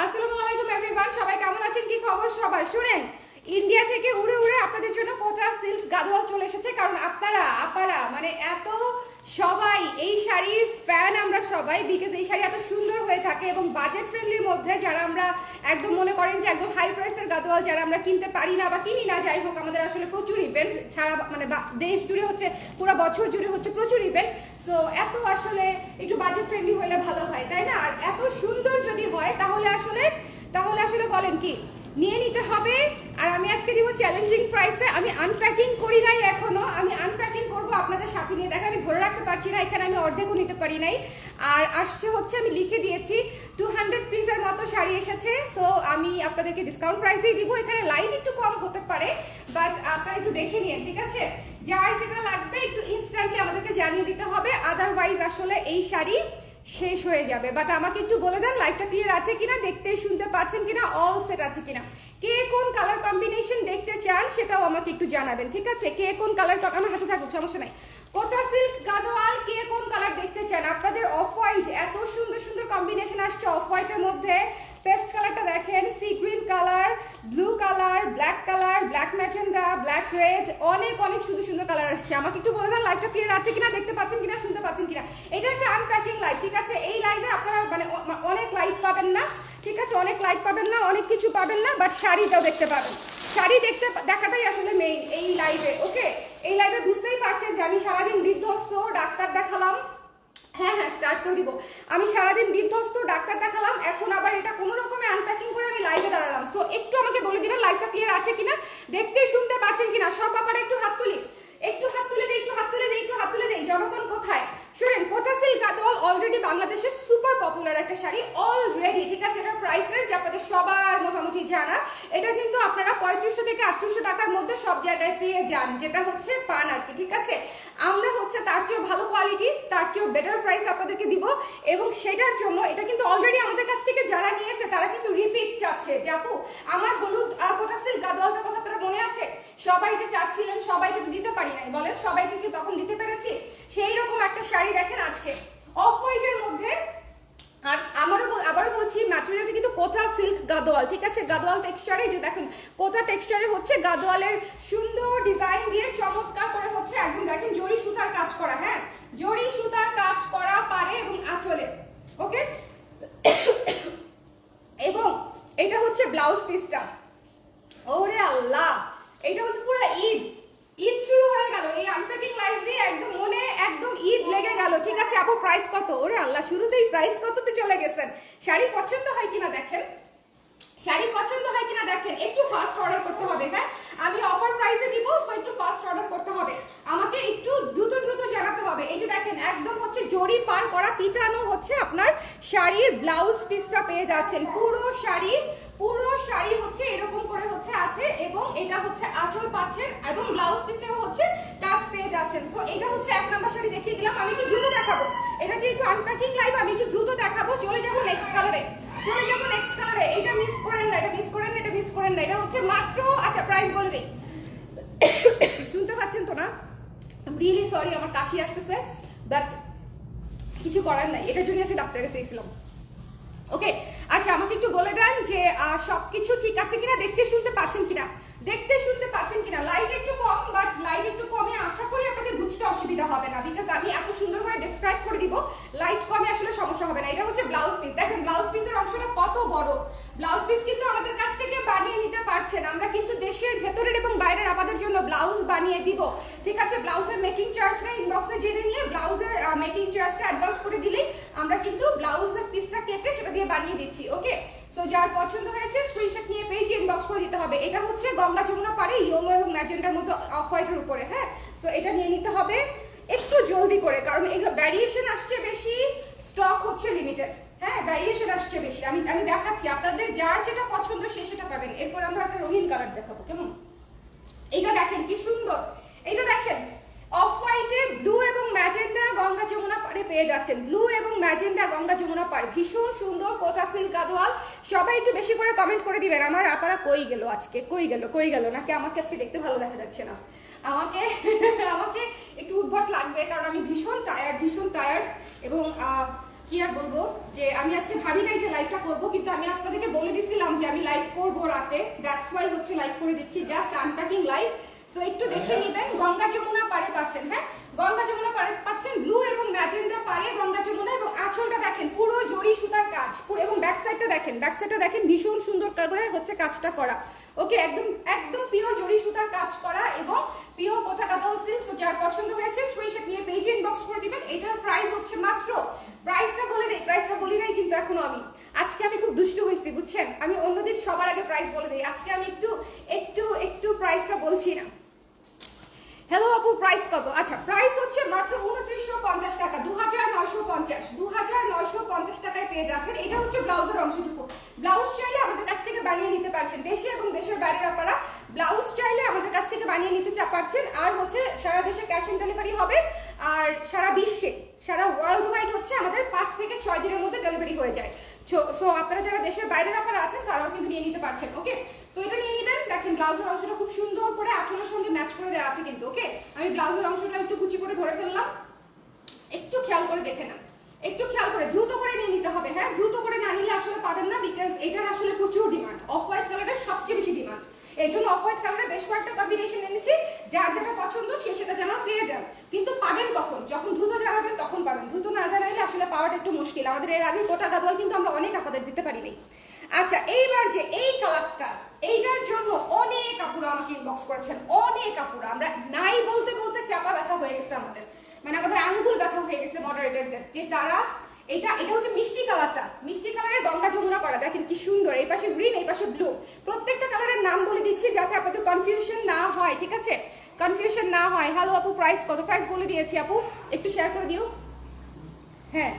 আসসালামু আলাইকুম এভরিওয়ান, সবাই কেমন আছেন? কি খবর সবার? শুনেন, ইন্ডিয়া থেকে উড়ে উড়ে আপনাদের জন্য কোটা সিল্ক গাদোয়াল চলে এসেছে। কারণ আপনারা আপারা মানে এত সবাই এই শাড়ির ফ্যান, আমরা সবাই, বিকজ এই শাড়ি এত সুন্দর হয়ে থাকে এবং বাজেট ফ্রেন্ডলির মধ্যে, যারা আমরা একদম মনে করেন যে একদম হাই প্রাইসের গাদোয়াল যারা আমরা কিনতে পারি না বা কিনি না, যাই হোক, আমাদের আসলে প্রচুর ইভেন্ট ছাড়া মানে দেশ জুড়ে হচ্ছে, পুরো বছর জুড়ে হচ্ছে প্রচুর ইভেন্ট। সো এত আসলে একটু বাজেট ফ্রেন্ডলি হলে ভালো হয়, তাই না? আর এত সুন্দর যদি হয় তাহলে আসলে বলেন কি নিয়ে নিতে হবে। আর আমি আজকে দিব চ্যালেঞ্জিং প্রাইসে। আমি আনপ্যাকিং করি নাই এখনো, আমি আনপ্যাকিং করব আপনাদের সাথে নিয়ে। দেখেন আমি ধরে রাখতে পারছি না, এখানে আমি অর্ধেকও নিতে পারি নাই। আর আসছে হচ্ছে, আমি লিখে দিয়েছি 200 পিসের মতো শাড়ি এসেছে। সো আমি আপনাদেরকে ডিসকাউন্ট প্রাইসেই দিব। এখানে লাইট একটু কম হতে পারে, বাট আপনারা একটু দেখে নিন, ঠিক আছে? যার যেটা লাগবে একটু ইনস্ট্যান্টলি আমাদেরকে জানিয়ে দিতে হবে, আদারওয়াইজ আসলে এই শাড়ি শেষ হয়ে যাবে। বাট আমাকে একটু বলে দেন লাইভটা ক্লিয়ার আছে কিনা, দেখতে শুনতে পাচ্ছেন কিনা, অল সেট আছে কিনা। কে কোন কালার কম্বিনেশন দেখতে চান সেটাও আমাকে একটু জানাবেন, ঠিক আছে? কে কোন কালার, আমার হাতে থাকুক, সমস্যা নাই। কোটা সিল্ক গাদোয়াল কে কোন কালার দেখতে চান? আপনাদের অফ হোয়াইট, এত সুন্দর সুন্দর কম্বিনেশন আসছে অফ হোয়াইটের মধ্যে। পেস্ট কালারটা দেখেন, sea green colour, blue colour, black colour, black magenta, black red, অনেক অনেক সুন্দর সুন্দর কালার আসছে। আমাকে একটু বলে দেন লাইভটা ক্লিয়ার আছে কিনা, দেখতে পাচ্ছেন কিনা, শুনতে পাচ্ছেন কিনা। এটা একটা আনপ্যাকিং লাইভ, ঠিক আছে? এই লাইভে আপনারা মানে অনেক লাইট পাবেন না, ঠিক আছে? অনেক লাইট পাবেন না, অনেক কিছু পাবেন না, বাট শাড়িটাও দেখতে পাবেন। শাড়ি দেখাটাই আসলে মেইন এই লাইভে। ওকে, এই লাইভে বুঝতেই পারছেন যে আমি সারাদিন বিধ্বস্ত, ডাক্তার দেখালাম। হ্যাঁ হ্যাঁ, স্টার্ট করে দিব। আমি সারাদিন বিধ্বস্ত, ডাক্তার দেখালাম, এখন আবার এটা কোনো রকমে আনপ্যাকিং করে আমি লাইভে দাঁড়ালাম। সো একটু আমাকে বলে দিবেন লাইভটা ক্লিয়ার আছে কিনা, দেখতে শুনতে পাচ্ছেন কিনা। সব ব্যাপারে একটু হাত তুলি, একটু হাত তুলে দেই, একটু হাত তুলে দেই, একটু হাত তুলে দেই। জনগণ কোথায়? শুনেন, কোটা সিল্ক গাদোয়াল অলরেডি বাংলাদেশের সুপার পপুলার একটা শাড়ি অলরেডি, ঠিক আছে? এটার প্রাইস রেঞ্জ আপনাদের সবার মোটামুটি জানা। এটা কিন্তু আপনারা 3500 থেকে 800 টাকার মধ্যে সব জায়গায় পেয়ে যান, যেটা হচ্ছে পান আর কি, ঠিক আছে? আমরা হচ্ছে তার চেয়েও ভালো কোয়ালিটি, তার চেয়েও বেটার প্রাইস আপনাদেরকে দিব। এবং সেটার জন্য এটা কিন্তু অলরেডি আমাদের কাছ থেকে যারা নিয়েছে তারা কিন্তু রিপিট চাচ্ছে যে আপু আমার হলুদ কোটা সিল্ক গাদোয়ালটার কথা আপনারা মনে আছে? সবাই যে চাচ্ছিলেন, সবাইকে তো দিতে পারি নাই, বলেন? সবাইকে কি তখন দিতে পেরেছি? সেই রকম একটা শাড়ি দেখেন আজকে অফ হোয়াইটের মধ্যে। আর আবারও বলছি, ম্যাটেরিয়ালটা কিন্তু কোটা সিল্ক গাদোয়াল, ঠিক আছে? গাদোয়াল টেক্সচারে, যে দেখেন কোটা টেক্সচারে হচ্ছে গাদোয়ালের সুন্দর ডিজাইন দিয়ে চমৎকার করে হচ্ছে একদম দেখেন জরি সুতার কাজ করা। হ্যাঁ, জরি সুতার কাজ করা পারে এবং আঁচলে। ওকে, এবং এটা হচ্ছে ব্লাউজ পিসটা। ওরে আল্লাহ, এটা হচ্ছে পুরো ঈদ শুরু হয়ে গেল এই আনপ্যাকিং লাইভ দিয়ে। একদম মনে একদম ঈদ লেগে গেল, ঠিক আছে? আপু প্রাইস কত? ওরে আল্লাহ, শুরুতেই প্রাইস কততে চলে গেছেন। শাড়ি পছন্দ হয় কিনা দেখেন, শাড়ি পছন্দ হয় কিনা দেখেন। একটু ফাস্ট অর্ডার করতে হবে। হ্যাঁ, আমি অফার প্রাইসে দিব, সো একটু ফাস্ট অর্ডার করতে হবে, আমাকে একটু দ্রুত দ্রুত জানাতে হবে। এই যে দেখেন একদম হচ্ছে জরি পার করা পিটানো হচ্ছে আপনার শাড়ির ব্লাউজ পিসটা পেয়ে যাচ্ছেন। পুরো শাড়ি হচ্ছে এরকম করে হচ্ছে আছে, এবং এটা হচ্ছে আঁচল পাচ্ছেন এবং ব্লাউজ পিসেও হচ্ছে কাজ পেয়ে যাচ্ছেন। সো এটা হচ্ছে এক নাম্বার শাড়ি দেখিয়ে দিলাম। আমি একটু দ্রুত দেখাবো, এটা যেহেতু আনপ্যাকিং লাইভ আমি একটু দ্রুত দেখাবো। চলে যাবো নেক্সট কালারে, চলে যাবো নেক্সট কালারে। এটা মিস করেন না, এটা মিস করেন না, এটা মিস করেন না। এটা হচ্ছে মাত্র, আচ্ছা প্রাইস বলে দিই। শুনতে পাচ্ছেন তো না? রিয়েলি সরি, আমার কাশি আসতেছে, বাট কিছু করার নাই, এটার জন্য এসে ডাক্তারের কাছে এসেছিলাম। ওকে, আচ্ছা আমাকে একটু বলে দেন যে সবকিছু ঠিক আছে কিনা, দেখতে শুনতে পাচ্ছেন কিনা, দেখতে শুনতে পাচ্ছেন কিনা। লাইট একটু কম, বাট লাইট একটু কমে আশা করি আপনাদের বুঝতে অসুবিধা হবে না, বিকজ আমি এত সুন্দর করে ডেসক্রাইব করে দিব। লাইট কমে আসলে সমস্যা হবে না। এটা হচ্ছে ব্লাউজ পিস, দেখেন ব্লাউজ পিসের অংশটা কত বড়। ব্লাউজ পিস কিন্তু আমাদের কাছ থেকে বানিয়ে নিতে পারছেন, আমরা কিন্তু দেশের ভেতরের এবং বাইরের আমাদের জন্য ব্লাউজ বানিয়ে দিব, ঠিক আছে? ব্লাউজের মেকিং চার্জটা ইনবক্সে জেনে নিয়ে ব্লাউজের মেকিং চার্জটা অ্যাডভান্স করে দিলেই আমরা কিন্তু ব্লাউজের পিসটা কেটে সেটা দিয়ে বানিয়ে দিচ্ছি। ওকে, সো যার পছন্দ হয়েছে স্ক্রিনশট নিয়ে পেজে ইনবক্স করে দিতে হবে। এটা হচ্ছে গঙ্গা যমুনা পারে ইয়েলো এবং ম্যাজেন্ডার মতো অফ হোয়াইটের উপরে। হ্যাঁ, সো এটা নিয়ে নিতে হবে একটু জলদি করে, কারণ এগুলো ভ্যারিয়েশন আসছে বেশি, স্টক হচ্ছে লিমিটেড। হ্যাঁ, ভ্যারিয়েশন আসছে বেশি। আমি দেখাচ্ছি আপনাদের, যার যেটা পছন্দ সে সেটা পাবেন। এরপর আমরা একটা রঙিন কালার দেখাবো, কেমন? এটা দেখেন কি সুন্দর, এটা দেখেন অফ হোয়াইটে ব্লু এবং ম্যাজেন্ডা গঙ্গা যমুনা পাড়ে পেয়ে যাচ্ছেন। ব্লু এবং ম্যাজেন্ডা গঙ্গা যমুনা পাড়, ভীষণ সুন্দর কোটা সিল্ক গাদোয়াল। সবাই একটু বেশি করে কমেন্ট করে দিবেন। আমার আপারা কই গেল আজকে, কই গেল নাকি আমাকে আজকে দেখতে ভালো দেখা যাচ্ছে না? আমাকে একটু উদ্ভট লাগবে, কারণ আমি ভীষণ টায়ার্ড এবং কি আর বলবো, যে আমি আজকে ভাবি নাই যে লাইভটা করব, কিন্তু আমি আপনাদেরকে বলে দিছিলাম যে আমি লাইভ করব রাতে, দ্যাটস ওয়াই হচ্ছে লাইভ করে দিচ্ছি, জাস্ট আনপ্যাকিং লাইভ। সো একটু দেখে নেবেন। গঙ্গা যমুনা পাড়ে পাচ্ছেন, হ্যাঁ গঙ্গা যমুনা পাড়ে পাচ্ছেন, ব্লু এবং ম্যাজেন্ডা পাড়ে গঙ্গা যমুনা, এবং আঁচলটা দেখেন পুরো জরি সুতার কাজ পুরো, এবং ব্যাক সাইডটা দেখেন ভীষণ সুন্দর করে হচ্ছে কাজটা করা। ওকে, একদম একদম পিওর জরি সুতার কাজ করা এবং পিওর কোথা কাতাল সিল্ক। সো যার পছন্দ হয়েছে স্ক্রিনশট নিয়ে পেজে ইনবক্স করে দিবেন। এটার প্রাইস হচ্ছে মাত্র, প্রাইসটা বলে দেই, প্রাইসটা বলি নাই কিন্তু এখনো আমি, আজকে আমি খুব দুষ্টু হয়েছি বুঝছেন, আমি অন্যদিন সবার আগে প্রাইস বলে দিই, আজকে আমি একটু প্রাইসটা বলছি না। হ্যালো আপু, প্রাইস কত? আচ্ছা, প্রাইস হচ্ছে মাত্র 2950 টাকা, 2950 টাকায় পেয়ে যাচ্ছেন। এটা হচ্ছে ব্লাউজের অংশটুকু। ব্লাউজ চাইলে আমাদের কাছ থেকে বানিয়ে নিতে পারছেন, দেশে এবং দেশের বাইরের আপনারা ব্লাউজ চাইলে আমাদের কাছ থেকে বানিয়ে নিতে পারছেন। আর হচ্ছে সারা দেশে ক্যাশ অন ডেলিভারি হবে, আর সারা বিশ্বে, সারা ওয়ার্ল্ড ওয়াইড হচ্ছে আমাদের 5 থেকে 6 দিনের মধ্যে ডেলিভারি হয়ে যায়। সো আপনারা যারা দেশের বাইরের আপনারা আছেন তারাও কিন্তু নিয়ে নিতে পারছেন। ওকে, সো এটা নিয়ে নেবেন। দেখেন ব্লাউজের অংশটা খুব সুন্দর করে আঁচলের সঙ্গে ম্যাচ করে দেওয়া আছে কিন্তু। ওকে, আমি ব্লাউজের অংশটা একটু কুচি করে ধরে ফেললাম, একটু খেয়াল করে দেখে না, একটু খেয়াল করে দ্রুত করে নিয়ে নিতে হবে। হ্যাঁ, দ্রুত করে না নিলে আসলে পাবেন না, বিকজ এটার আসলে প্রচুর ডিমান্ড। অফ হোয়াইট কালারের সবচেয়ে বেশি ডিমান্ড, এই জন্য অফ হোয়াইট কালারের বেশ কয়েকটা কম্বিনেশন এনেছি, যার যেটা পছন্দ সে সেটা যেন পেয়ে যান। কিন্তু পাবেন কখন? যখন দ্রুত জানাবেন তখন পাবেন, দ্রুত না জানাইলে আসলে পাওয়াটা একটু মুশকিল। আমাদের এর আগে কোটা গাদোয়াল কিন্তু আমরা অনেক আপনাদের দিতে পারিনি। আচ্ছা, এইবার যে এই কালারটা, এইটার জন্য অনেক আপুরা আমাকে ইনবক্স করেছেন, অনেক আপুরা, আমরা নাই বলতে বলতে চাপা ব্যথা হয়ে গেছে আমাদের, মানে আমাদের আঙ্গুল ব্যথা হয়ে গেছে মডারেটরদের, যে তারা এটা হচ্ছে মিষ্টি কালারটা, মিষ্টি কালারের গঙ্গা যমুনা করা, দেখেন কি সুন্দর, এই পাশে গ্রিন এই পাশে ব্লু। প্রত্যেকটা কালারের নাম বলে দিচ্ছি যাতে আপনাদের কনফিউশন না হয়, ঠিক আছে, কনফিউশন না হয়। হ্যালো আপু, প্রাইস কত? প্রাইস বলে দিয়েছি আপু, একটু শেয়ার করে দিও। হ্যাঁ,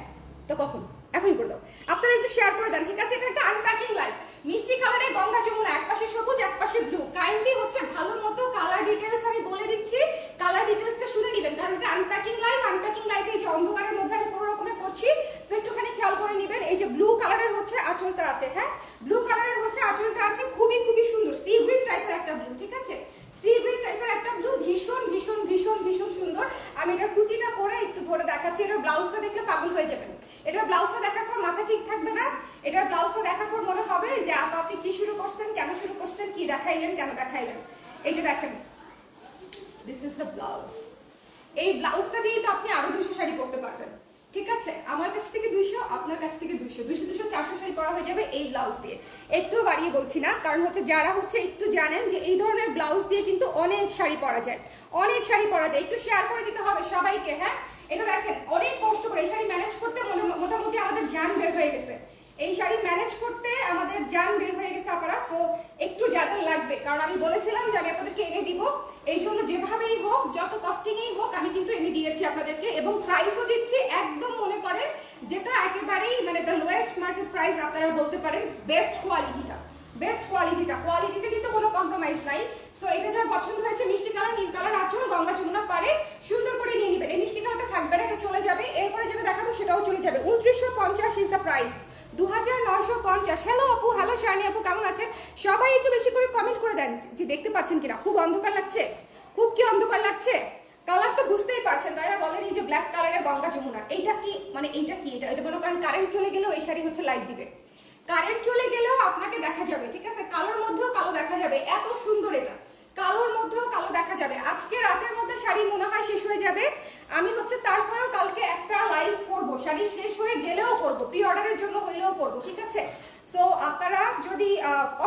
তো কখন? এখনই করে দাও, আপনারা একটু শেয়ার করে দেন, ঠিক আছে। এটা একটা আনপ্যাকিং লাইভ, মিষ্টি কালারে গঙ্গা যমুনা, এক পাশে সবুজ এক পাশে ব্লু। কাইন্ডলি হচ্ছে ভালো মতো কালার ডিটেলস আমি বলে দিচ্ছি, কালার ডিটেলসটা শুনে নেবেন, কারণ এটা আনপ্যাকিং লাইভ। আনপ্যাকিং লাইভে এই যে অন্ধকারের মধ্যে আমি কোনো রকমের করছি, তো একটুখানি খেয়াল করে নেবেন। এই যে ব্লু কালারের হচ্ছে আঁচলটা আছে, হ্যাঁ ব্লু কালারের হচ্ছে আঁচলটা আছে, খুবই খুবই সুন্দর, সি গ্রিন টাইপের একটা ব্লু, ঠিক আছে, সি গ্রিন টাইপের একটা ব্লু, ভীষণ ভীষণ ভীষণ ভীষণ সুন্দর। আমি এটার কুচিটা পরে একটু ধরে দেখাচ্ছি, এটার ব্লাউজটা দেখলে পাগল হয়ে যাবেন। এটার ব্লাউজটা দেখার পর মাথা ঠিক থাকবে না, এটার ব্লাউজটা দেখার পর মনে হবে যে আপনি কি শুরু করছেন, কেন শুরু করছেন, কি দেখাইলেন, কেন দেখাইলেন। এই যে দেখেন, দিস ইজ দ্য ব্লাউজ। এই ব্লাউজটা দিয়ে তো আপনি আরো 200 শাড়ি পরতে পারবেন, ঠিক আছে। আমার কাছ থেকে 200, আপনার কাছ থেকে 200, 400 শাড়ি পরা হয়ে যাবে এই ব্লাউজ দিয়ে। একটু বাড়িয়ে বলছি না, কারণ হচ্ছে যারা হচ্ছে একটু জানেন যে এই ধরনের ব্লাউজ দিয়ে কিন্তু অনেক শাড়ি পরা যায়, অনেক শাড়ি পরা যায়। একটু শেয়ার করে দিতে হবে সবাইকে। হ্যাঁ, এটা দেখেন অনেক কষ্ট করে এই শাড়ি ম্যানেজ করতে মোটামুটি আমাদের জান বের হয়ে গেছে, এই শাড়ি ম্যানেজ করতে আমাদের জান বের হয়ে গেছে আপনারা। সো একটু যাদের লাগবে, কারণ আমি বলেছিলাম যে আমি আপনাদেরকে এনে দিব, এই জন্য যেভাবেই হোক, যত কস্টিংই হোক, আমি কিন্তু এনে দিয়েছি আপনাদেরকে, এবং প্রাইসও দিচ্ছি একদম মনে করেন যেটা একেবারেই মানে দ্য লোয়েস্ট মার্কেট প্রাইস আপনারা বলতে পারেন, বেস্ট কোয়ালিটিটা, বেস্ট কোয়ালিটিটা, কোয়ালিটিতে কিন্তু কোনো কম্প্রোমাইজ নাই। সো এটা যার পছন্দ হয়েছে, মিষ্টি কালার, নীল কালার আঁচল, গঙ্গা যমুনা পারে, সুন্দর করে নিয়ে নেবেন। এই মিষ্টি কালারটা থাকবে না, এটা চলে যাবে, এরপরে যেটা দেখাবো সেটাও চলে যাবে। 2950 ইজ দ্য প্রাইস, 2950। হ্যালো আপু, হ্যালো শার্নি আপু, কেমন আছেন সবাই? একটু বেশি করে কমেন্ট করে দেন যে দেখতে পাচ্ছেন কিনা। খুব অন্ধকার লাগছে, খুব কি অন্ধকার লাগছে? কালার তো বুঝতেই পারছেন, তাই না বলেন? এই যে ব্ল্যাক কালারের গঙ্গা যমুনা, এইটা কি মানে এইটা কি, এটা মনে করেন কারেন্ট চলে গেলেও এই শাড়ি হচ্ছে লাইট দিবে, কারেন্ট চলে গেলেও আপনাকে দেখা যাবে, ঠিক আছে, কালোর মধ্যেও কালো দেখা যাবে, এত সুন্দর এটা, কালোর মধ্যেও কালো দেখা যাবে। আজকে রাতের মধ্যে শাড়ি মনে হয় শেষ হয়ে যাবে, আমি হচ্ছে তারপরেও কালকে একটা লাইভ করব, শাড়ি শেষ হয়ে গেলেও করব, প্রি অর্ডারের জন্য হইলেও করব, ঠিক আছে। সো আপনারা যদি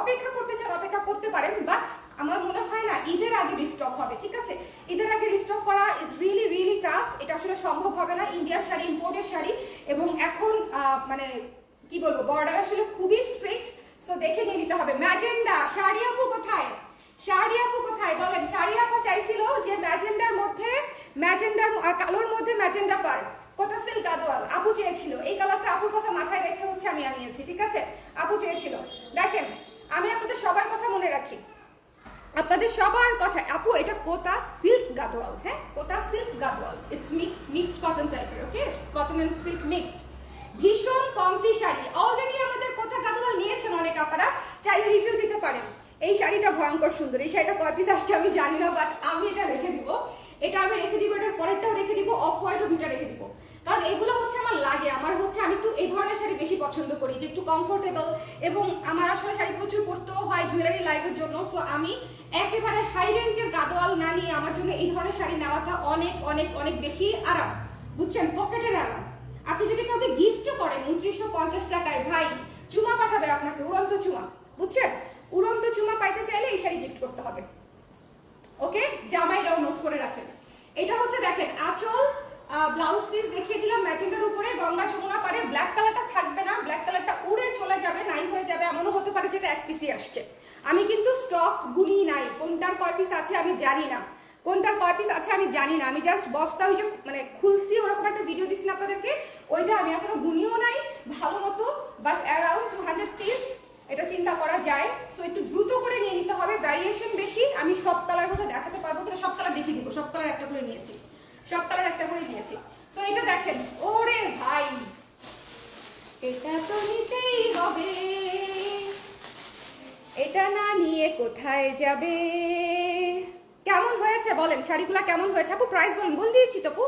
অপেক্ষা করতে চান অপেক্ষা করতে পারেন, বাট আমার মনে হয় না ঈদের আগে রিস্টক হবে, ঠিক আছে। ঈদের আগে রিস্টক করা ইজ রিয়েলি রিয়েলি টাফ, এটা আসলে সম্ভব হবে না। ইন্ডিয়ান শাড়ি, ইম্পোর্টেড শাড়ি, এবং এখন মানে কি বলবো, বর্ডার আসলে খুবই স্ট্রিক্ট, সো দেখে নিয়ে নিতে হবে। ম্যাজেন্ডা, শাড়ি আপু কোথায়, শাড়ি আপু কোথায় বলেন? শাড়ি আপু চাইছিল যে ম্যাজেন্ডার মধ্যে, ম্যাজেন্ডার কালোর মধ্যে ম্যাজেন্ডা পার, কোটা সিল্ক গাদোয়াল আপু চেয়েছিল, এই কালারটা আপুর কথা মাথায় রেখে হচ্ছে আমি আনিয়েছি, ঠিক আছে। আপু চেয়েছিল, দেখেন আমি আপনাদের সবার কথা মনে রাখি, আপনাদের সবার কথা। আপু এটা কোটা সিল্ক গাদোয়াল, হ্যাঁ Kota silk Gadwal, it's mixed cotton টাইপের, okay, cotton and silk mixed, ভীষণ কমফি শাড়ি। অলরেডি আমাদের কোটা গাদোয়াল নিয়েছেন অনেক আপনারা, চাইলে রিভিউ দিতে পারেন। এই শাড়িটা ভয়ঙ্কর সুন্দর, এই শাড়িটা কয় পিস আসছে আমি জানি না, বাট আমি এটা রেখে দিব, এটা আমি রেখে দিব, এটার পরেরটাও রেখে দিব, অফ হোয়াইটও দুইটা রেখে দিব। কারণ এগুলো হচ্ছে আমার লাগে, আমার হচ্ছে আমি একটু এই ধরনের শাড়ি বেশি পছন্দ করি, যে একটু কমফোর্টেবল, এবং আমার আসলে শাড়ি প্রচুর পরতেও হয় জুয়েলারি লাইফের জন্য। সো আমি একেবারে হাই রেঞ্জের গাদোয়াল না নিয়ে আমার জন্য এই ধরনের শাড়ি নেওয়াটা অনেক অনেক অনেক বেশি আরাম, বুঝছেন, পকেটের আরাম। আপনি যদি কাউকে গিফটও করেন 2950 টাকায়, ভাই চুমা পাঠাবে আপনাকে, উড়ন্ত চুমা, বুঝছেন, উড়ন্ত চুমা পাইতে চাইলে এই শাড়ি গিফট করতে হবে। ওকে, জামাইরাও নোট করে রাখেন। এটা হচ্ছে দেখেন আঁচল, ব্লাউজ পিস দেখিয়ে দিলাম ম্যাজেন্টার উপরে, গঙ্গা যমুনা পারে। ব্ল্যাক কালারটা থাকবে না, ব্ল্যাক কালারটা উড়ে চলে যাবে, নাই হয়ে যাবে, এমনও হতে পারে যেটা এক পিসই আসছে। আমি কিন্তু স্টক গুনি নাই, কোনটার কয় পিস আছে আমি জানি না, কোনটার কয় পিস আছে আমি জানি না। আমি জাস্ট বস্তা ওই যে মানে খুলছি, ওরকম একটা ভিডিও দিচ্ছি আপনাদেরকে, ওইটা আমি এখনো গুনিও নাই ভালো মতো, বাট অ্যারাউন্ড 200 পিস এটা চিন্তা করা যায়। সো একটু দ্রুত করে নিয়ে নিতে হবে, ভ্যারিয়েশন বেশি। আমি সব কালার কথা দেখাতে পারবো কিনা, সব কালার দেখিয়ে দিব, সব কালার একটা করে নিয়েছি, সব কালার একটা করে নিয়েছি। সো এটা দেখেন, ওরে ভাই এটা তো নিতেই হবে, এটা না নিয়ে কোথায় যাবে। কেমন হয়েছে বলেন, শাড়িগুলো কেমন হয়েছে? আপু প্রাইস বলেন, বল দিয়েছি তো আপু,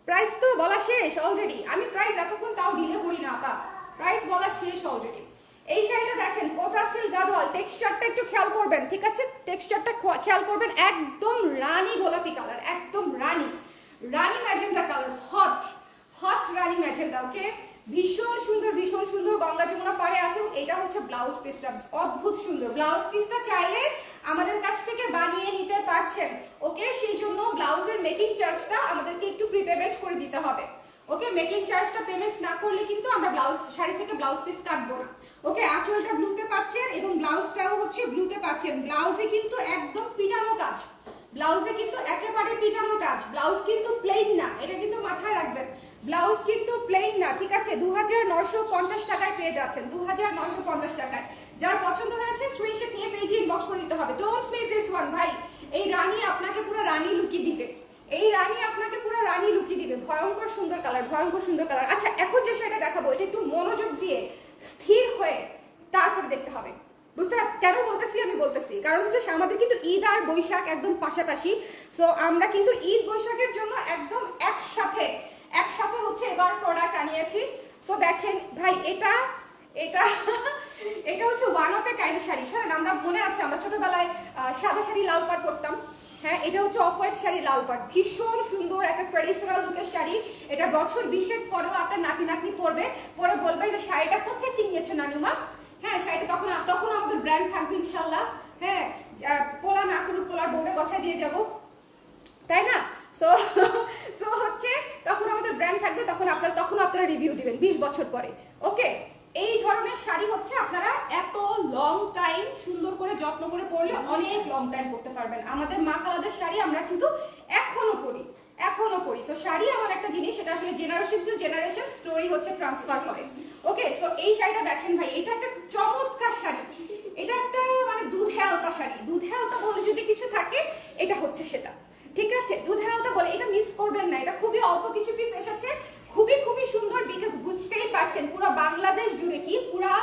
প্রাইস তো বলা শেষ অলরেডি। আমি প্রাইস এতক্ষণ তাও ডিলে করি না আপা, প্রাইস বলা শেষ অলরেডি। এই শাড়িটা দেখেন, কোটা সিল্ক গাদোয়াল, টেক্সচারটা একটু খেয়াল করবেন, ঠিক আছে, টেক্সচারটা খেয়াল করবেন, একদম রানী গোলাপি কালার, একদম রানী রানী ম্যাজেন্টা কালার, হট হট রানী ম্যাজেন্টা। ওকে, ভীষণ সুন্দর, ভীষণ সুন্দর, গঙ্গা যমুনা পাড়ে আছে। এটা হচ্ছে ব্লাউজ পিসটা, অদ্ভুত সুন্দর ব্লাউজ পিসটা, চাইলে আমাদের কাছ থেকে বানিয়ে নিতে পারছেন। ওকে, সেই জন্য ব্লাউজের মেকিং চার্জটা আমাদেরকে একটু প্রিপেমেন্ট করে দিতে হবে। ওকে, মেকিং চার্জটা পেমেন্ট না করলে কিন্তু আমরা ব্লাউজ শাড়ি থেকে ব্লাউজ পিস কাটবো না। ওকে, আঁচলটা ব্লুতে পাচ্ছেন এবং ব্লাউজটাও হচ্ছে ব্লুতে পাচ্ছেন। ব্লাউজে কিন্তু একদম পিটানো কাজ, ব্লাউজে কিন্তু একেবারে পিটানো কাজ, ব্লাউজ কিন্তু প্লেন না, এটা কিন্তু মাথায় রাখবেন, ব্লাউজ কিন্তু প্লেন না, ঠিক আছে। 2950 টাকায় পেয়ে যাচ্ছেন, 2950 টাকায়। যার পছন্দ হয়েছে স্ক্রিনশট নিয়ে পেজে ইনবক্স করে দিতে হবে। ডোন্ট মিস দিস ওয়ান ভাই, এই রানী আপনাকে পুরো রানী লুকিয়ে দিবে, এই রানী আপনাকে পুরো রানী লুকিয়ে দিবে। ভয়ঙ্কর সুন্দর কালার, ভয়ঙ্কর সুন্দর কালার। আচ্ছা, এখন যে শাড়িটা দেখাবো এটা একটু মনোযোগ দিয়ে স্থির হয়ে তারপরে দেখতে হবে। বুঝতে কেন বলতেছি আমি বলতেছি, কারণ হচ্ছে আমাদের কিন্তু ঈদ আর বৈশাখ একদম পাশাপাশি। সো আমরা কিন্তু ঈদ বৈশাখের জন্য একদম একসাথে হচ্ছে এবার প্রোডাক্ট আনিয়েছি। সো দেখেন ভাই, এটা এটা এটা হচ্ছে one of a kind sari. শোনেন, আমরা মনে আছে আমরা ছোটবেলায় সাদা শাড়ি লাল পাড় পরতাম, হ্যাঁ, এটা হচ্ছে অফ হোয়াইট শাড়ি লাল পাড়, ভীষণ সুন্দর একটা ট্রেডিশনাল লুকের শাড়ি। এটা বছর 20-এর পরেও আপনার নাতি নাতনি পরবে, পরে বলবে যে শাড়িটা কোথায় কিনিয়েছো নানুমা। হ্যাঁ, শাড়িটা তখন আমাদের ব্র্যান্ড থাকবে ইনশাল্লাহ। হ্যাঁ, পোলা না করুক, পোলার বোর্ডে গছায় দিয়ে যাবো, তাই না? সো সো হচ্ছে তখন আমাদের ব্র্যান্ড থাকবে, তখন আপনারা রিভিউ দিবেন 20 বছর পরে। ওকে, এই ধরনের শাড়ি হচ্ছে আপনারা এত লং টাইম সুন্দর করে যত্ন করে পরলে অনেক লং টাইম পরতে পারবেন। আমাদের মা খালাদের শাড়ি আমরা কিন্তু এখনো পরি। সো শাড়ি আমার একটা জিনিস, সেটা আসলে জেনারেশন টু জেনারেশন স্টোরি হচ্ছে ট্রান্সফার করে। ওকে, সো এই শাড়িটা দেখেন ভাই, এটা একটা চমৎকার শাড়ি, এটা একটা মানে দুধে আলতা শাড়ি। দুধে আলতা বলে যদি কিছু থাকে এটা হচ্ছে সেটা, ঠিক আছে, দুধে আলতা বলে, এটা মিস করবেন না। এটা খুবই অল্প কিছু পিস এসেছে, খুবই খুবই সুন্দর, বিকজ বুঝতেই পারছেন পুরো বাংলাদেশ জুড়ে কি পুরা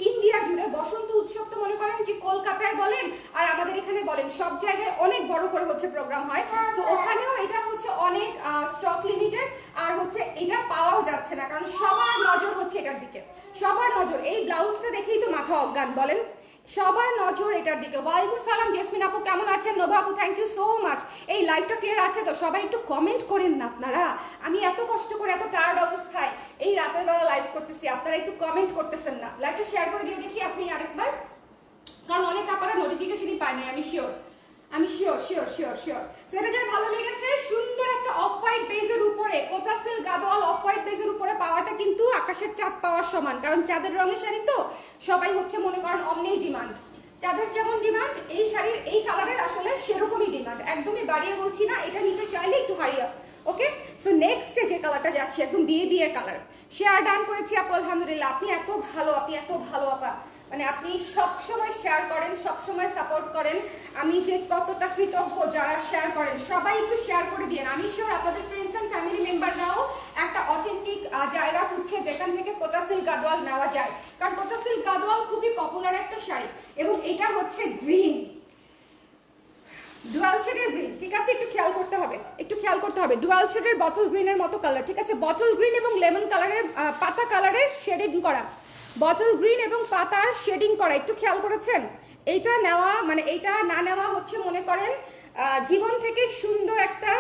ইন্ডিয়া জুড়ে বসন্ত উৎসব তো মনে করেন যে কলকাতায় বলেন আর আমাদের এখানে বলেন, সব জায়গায় অনেক বড় করে হচ্ছে প্রোগ্রাম হয়। তো ওখানেও এটা হচ্ছে অনেক স্টক লিমিটেড, আর হচ্ছে এটা পাওয়াও যাচ্ছে না, কারণ সবার নজর হচ্ছে এটার দিকে, সবার নজর। এই ব্লাউজটা দেখেই তো মাথা অজ্ঞান, বলেন, সবার নজর এটার দিকে। ওয়ালাইকুম সালাম জেসমিন আপু, কেমন আছেন? নোভা আপু, থ্যাংক ইউ সো মাচ। এই লাইভটা ক্লিয়ার আছে তো? সবাই একটু কমেন্ট করেন না আপনারা, আমি এত কষ্ট করে এত টায়ার্ড অবস্থায় এই রাতের বেলা লাইভ করতেছি, আপনারা একটু কমেন্ট করতেছেন না। লাইভটা শেয়ার করে দিয়ে দেখি আপনি আরেকবার, কারণ অনেক আপনারা নোটিফিকেশনই পায় নাই, আমি শিওর। এটা যার ভালো লেগেছে, সুন্দর একটা অফ হোয়াইট বেজের উপরে, কোটা সিল্ক গাদোয়াল অফ হোয়াইট বেজের উপরে পাওয়াটা কিন্তু আকাশের চাঁদ পাওয়ার সমান, কারণ চাঁদের রঙের শাড়ি তো সবাই হচ্ছে মনে করেন অমনি ডিমান্ড। চাঁদের যেমন ডিমান্ড, এই শাড়ির এই কালারের আসলে সেরকমই ডিমান্ড, একদমই বাড়িয়ে বলছি না। এটা নিতে চাইলে একটু হারিয়া। ওকে, সো নেক্সট যে কালারটা যাচ্ছে একদম বিয়ে কালার, শেয়ার ডান করেছি আপু, আলহামদুলিল্লাহ। আপনি এত ভালো আপা, মানে আপনি সব সময় শেয়ার করেন, সব সময় সাপোর্ট করেন। আমি যে কতটা কৃতজ্ঞ যারা শেয়ার করেন, সবাই একটু শেয়ার করে দিন। আমি শিওর আপনাদের ফ্রেন্ডস এন্ড ফ্যামিলি মেম্বাররাও একটা অথেন্টিক জায়গা খুঁজছে যেখান থেকে কোটা সিল্ক গাদোয়াল নেওয়া যায়, কারণ কোটা সিল্ক গাদোয়াল খুবই পপুলার একটা শাড়ি, এবং এটা হচ্ছে গ্রিন, ডুয়াল শেডের গ্রিন, ঠিক আছে, একটু খেয়াল করতে হবে, একটু খেয়াল করতে হবে। ডুয়াল শেডের বটল গ্রিনের মতো কালার, ঠিক আছে, বটল গ্রিন এবং লেমন কালারের পাতা কালারের শেডিং করা, বটল গ্রিন এবং পাতার শেডিং করা, একটু খেয়াল করেছেন? এইটা নেওয়া মানে এইটা না নেওয়া হচ্ছে মনে করেন জীবন থেকে সুন্দর একটা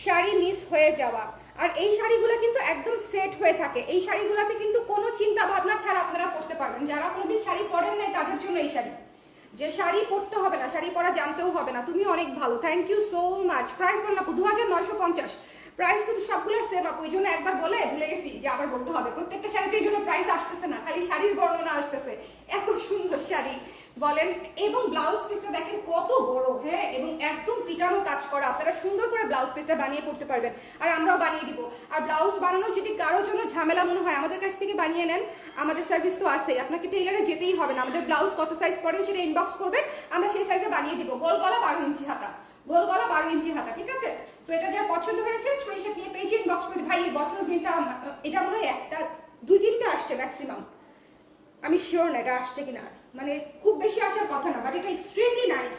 শাড়ি মিস হয়ে যাওয়া। আর এই শাড়িগুলো কিন্তু একদম সেট হয়ে থাকে, এই শাড়িগুলোতে কিন্তু কোনো চিন্তা ভাবনা ছাড়া আপনারা পরতে পারবেন। যারা কোনোদিন শাড়ি পরেন নাই তাদের জন্য এই শাড়ি, যে শাড়ি পরতে হবে না, শাড়ি পরা জানতেও হবে না। তুমি অনেক ভালো, thank you so much. Price বলুন আপু? 2950। প্রাইস কিন্তু সবগুলোর সেম আপু, এই জন্য একবার বলে ভুলে গেছি যে আবার বলতে হবে। প্রত্যেকটা শাড়িতে এই জন্য প্রাইস আসতেছে না, খালি শাড়ির বর্ণনা আসতেছে। এত সুন্দর শাড়ি বলেন, এবং ব্লাউজ পিসটা দেখেন কত বড়, হ্যাঁ, এবং একদম পিটানো কাজ করা। আপনারা সুন্দর করে ব্লাউজ পিসটা বানিয়ে পড়তে পারবেন, আর আমরাও বানিয়ে দিব। আর ব্লাউজ বানানোর যদি কারোর জন্য ঝামেলা মনে হয়, আমাদের কাছ থেকে বানিয়ে নেন, আমাদের সার্ভিস তো আছে। আপনাকে টেইলারে যেতেই হবে না, আমাদের ব্লাউজ কত সাইজ পড়বে সেটা ইনবক্স করবেন, আমরা সেই সাইজে বানিয়ে দিব। গোল গলা 12 ইঞ্চি হাতা, গোল গলা 12 ইঞ্চি হাতা, ঠিক আছে। তো এটা যার পছন্দ হয়েছে স্ক্রিনশট নিয়ে পেজে ইনবক্স করে দিন। ভাই এই বটল গ্রিনটা এটা মনে হয় একটা 2-3টা আসছে ম্যাক্সিমাম, আমি শিওর না এটা আসছে কিনা, মানে খুব বেশি আসার কথা না, বাট এটা এক্সট্রিমলি নাইস,